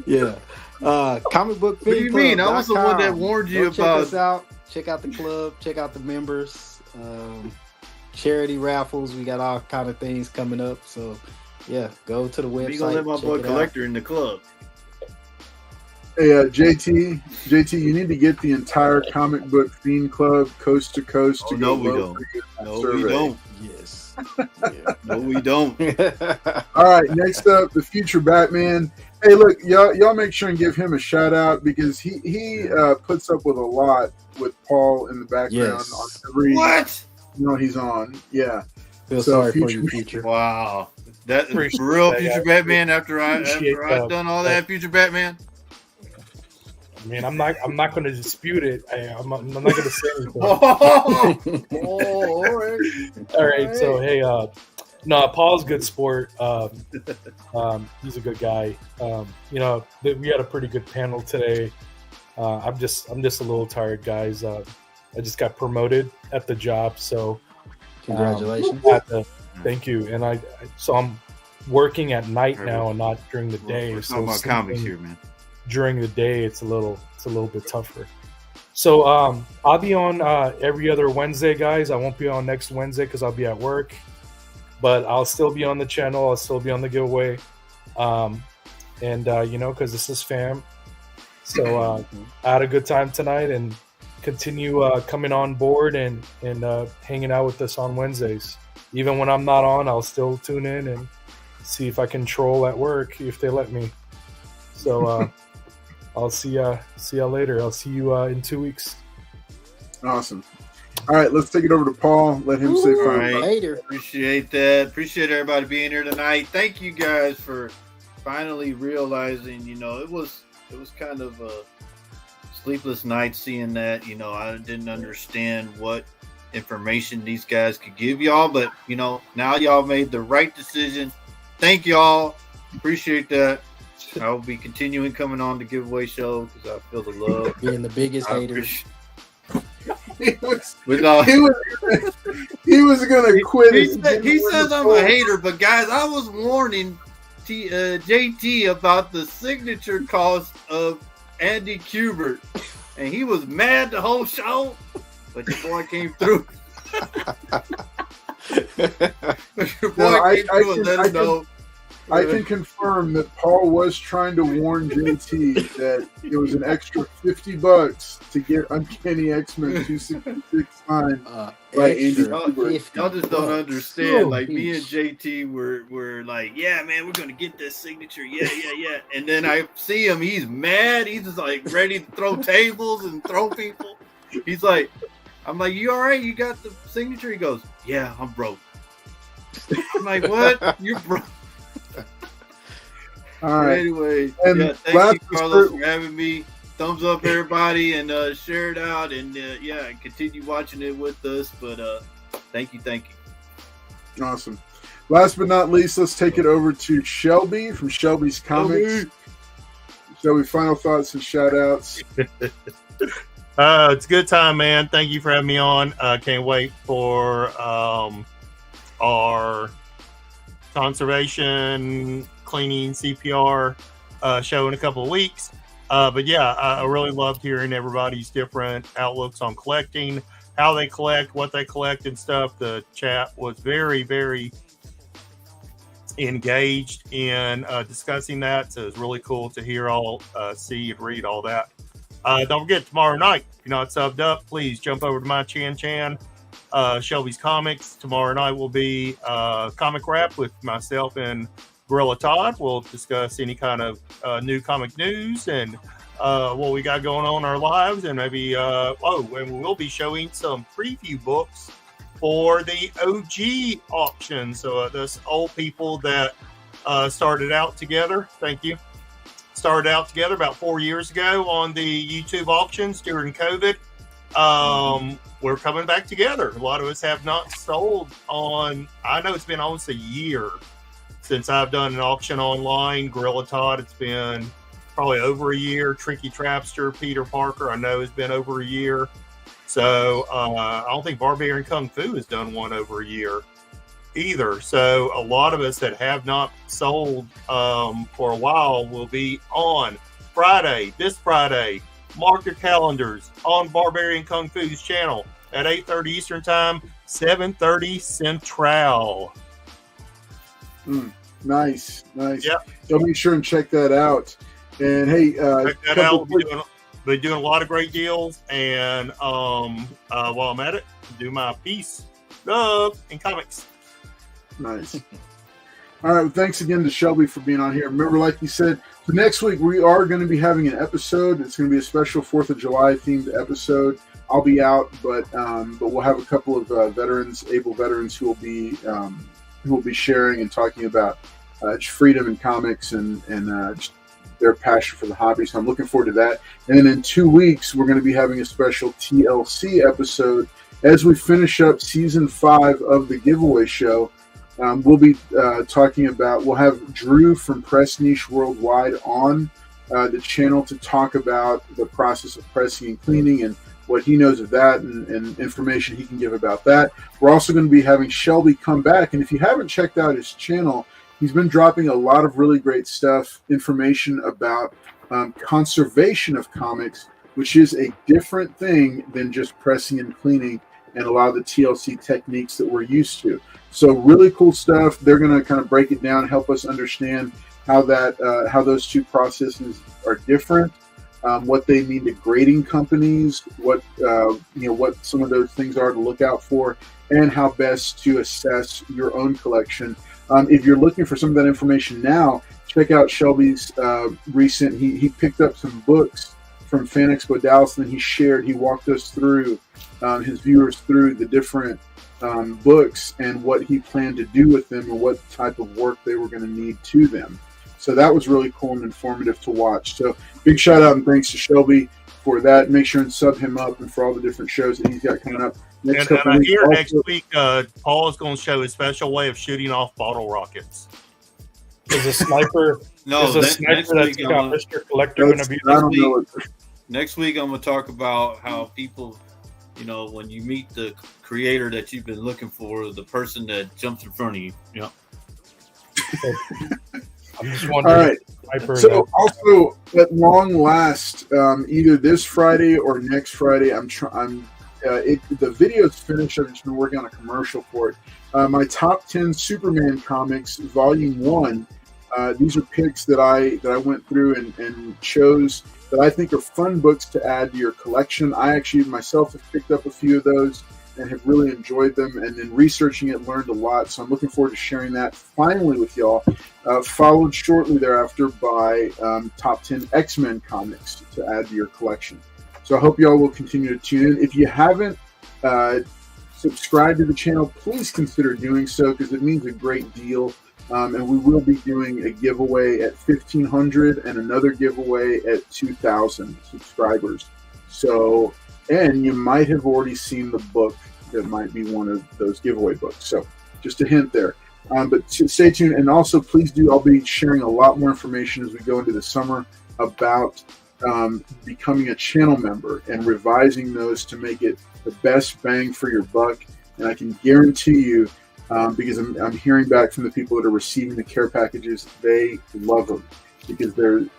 yeah. Comic Book What do you mean? I was the one that FinClub.com. warned you Go check about. us out. Check out the club. Check out the members. Charity raffles. We got all kind of things coming up. So, yeah, go to the website. You gonna let my check boy it out. Collector in the club? Hey, JT, you need to get the entire Comic Book Fiend Club coast to coast Oh, to no, go we vote don't. for you in that No, survey. we don't. Yes. Yeah. No, we don't. All right, next up, the future Batman. Hey, look, y'all make sure and give him a shout out because he puts up with a lot with Paul in the background Yes. on every What? he's on. Yeah. Feel So sorry for future- you, future. Wow. That Appreciate for real, that, future yeah. Batman. After I've done all that, future Batman. I mean, I'm not going to dispute it. I'm not going to say anything. Oh, all right. All right, so hey, no, Paul's a good sport. He's a good guy. We had a pretty good panel today. I'm just a little tired, guys. I just got promoted at the job, so Congratulations. thank you. And so I'm working at night now and not during the day. We're So talking about comics sleeping here, man. during the day, it's a little bit tougher. So I'll be on every other Wednesday, guys. I won't be on next Wednesday because I'll be at work, but I'll still be on the channel. I'll still be on the giveaway, because this is fam. So I had a good time tonight, and continue coming on board and hanging out with us on Wednesdays. Even when I'm not on, I'll still tune in and see if I can troll at work if they let me. So I'll see y'all later. I'll see you in 2 weeks. Awesome. All right, let's take it over to Paul. Let him say All final. right. Later. Appreciate that. Appreciate everybody being here tonight. Thank you guys for finally realizing, it was kind of a sleepless night seeing that. I didn't understand what information these guys could give y'all, but now y'all made the right decision. Thank y'all. Appreciate that. I will be continuing coming on the giveaway show because I feel the love. Being the biggest I hater. appreciate- He was, But, he was gonna quit. he says I'm a hater, but guys, I was warning JT about the signature cost of Andy Kubert, and he was mad the whole show, but your boy came through. Your boy came through and let us know. I can confirm that Paul was trying to warn JT that it was an extra $50 to get Uncanny X-Men 266 signed by Andy Kubert. Y'all just don't understand. Like, me and JT were like, yeah, man, we're going to get this signature. Yeah. And then I see him. He's mad. He's just like ready to throw tables and throw people. He's like, I'm like, you all right? You got the signature? He goes, yeah, I'm broke. I'm like, what? You're broke. All right. Anyway, and thank you, Carlos, for having me. Thumbs up, everybody, and share it out, and continue watching it with us. But thank you. Awesome. Last but not least, let's take it over to Shelby from Shelby's Comics. Shelby, final thoughts and shout outs. It's a good time, man. Thank you for having me on. Can't wait for our conservation cleaning CPR show in a couple of weeks. But yeah, I really loved hearing everybody's different outlooks on collecting, how they collect, what they collect and stuff. The chat was very, very engaged in discussing that. So it's really cool to hear all, see and read all that. Don't forget, tomorrow night, if you're not subbed up, please jump over to my Chan, Shelby's Comics. Tomorrow night will be comic wrap with myself and Gorilla Todd. We'll discuss any kind of new comic news and what we got going on in our lives, and maybe and we will be showing some preview books for the OG auction. So those old people that started out together, started out together about 4 years ago on the YouTube auctions during COVID. We're coming back together. A lot of us have not sold on, I know it's been almost a year since I've done an auction online. Gorilla Todd, it's been probably over a year. Tricky Trapster, Peter Parker, I know has been over a year. So I don't think Barbarian Kung Fu has done one over a year either. So a lot of us that have not sold for a while will be on this Friday. Mark your calendars on Barbarian Kung Fu's channel at 8:30 Eastern Time, 7:30 Central. Nice. Yep. So make sure and check that out. And hey, check that out. We're doing a lot of great deals. And while I'm at it, do my peace, love, and comics. Nice. All right. Well, thanks again to Shelby for being on here. Remember, like you said, for next week we are going to be having an episode. It's going to be a special 4th of July themed episode. I'll be out, but we'll have a couple of able veterans who will be sharing and talking about freedom in comics and just their passion for the hobby. So I'm looking forward to that. And then in 2 weeks, we're going to be having a special TLC episode as we finish up season 5 of the giveaway show. We'll be talking about, we'll have Drew from Press Niche Worldwide on the channel to talk about the process of pressing and cleaning and what he knows of that and information he can give about that. We're also going to be having Shelby come back. And if you haven't checked out his channel, he's been dropping a lot of really great stuff, information about conservation of comics, which is a different thing than just pressing and cleaning and a lot of the TLC techniques that we're used to. So really cool stuff. They're going to kind of break it down, help us understand how those two processes are different, what they mean to grading companies, what some of those things are to look out for, and how best to assess your own collection. If you're looking for some of that information now, check out Shelby's recent. He picked up some books from Fan Expo Dallas, and then he walked us through his viewers through the different books and what he planned to do with them and what type of work they were going to need to them. So that was really cool and informative to watch. So big shout out and thanks to Shelby for that. Make sure and sub him up and for all the different shows that he's got coming up. Next week, Paul is going to show his special way of shooting off bottle rockets. Is a sniper? No, that's got Mr. Collector going to be next week? I'm going to talk about how people, when you meet the creator that you've been looking for, the person that jumps in front of you. I'm just All wondering. right. Sniper, So also at long last, either this Friday or next Friday, the video's finished. I've just been working on a commercial for it. My top 10 Superman comics, Volume 1. These are picks that I went through and chose that I think are fun books to add to your collection. I actually myself have picked up a few of those and have really enjoyed them, and in researching it learned a lot. So I'm looking forward to sharing that finally with y'all. Followed shortly thereafter by top 10 X-Men comics to add to your collection. So I hope y'all will continue to tune in. If you haven't subscribed to the channel, please consider doing so because it means a great deal. And we will be doing a giveaway at 1,500 and another giveaway at 2,000 subscribers. So, and you might have already seen the book that might be one of those giveaway books. So just a hint there. But stay tuned. And also, please do, I'll be sharing a lot more information as we go into the summer about becoming a channel member and revising those to make it the best bang for your buck. And I can guarantee you, because I'm hearing back from the people that are receiving the care packages, they love them because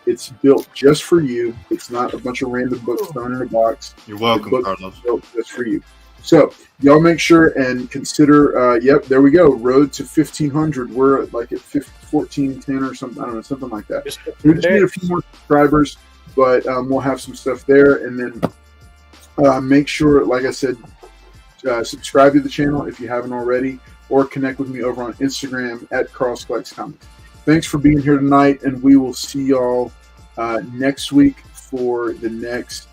it's built just for you. It's not a bunch of random books thrown in a box. You're welcome, the Carlos. Built just for you. So y'all make sure and consider. Yep, there we go. Road to 1,500. We're like at 1410 or something. I don't know, something like that. We just need a few more subscribers, but we'll have some stuff there. And then make sure, like I said, subscribe to the channel if you haven't already, or connect with me over on Instagram at Carlos Collects Comics. Thanks for being here tonight, and we will see y'all next week for the next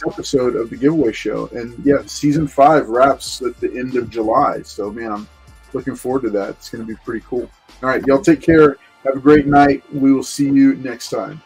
episode of the giveaway show. And yeah, season 5 wraps at the end of July. So man, I'm looking forward to that. It's going to be pretty cool. All right, y'all take care. Have a great night. We will see you next time.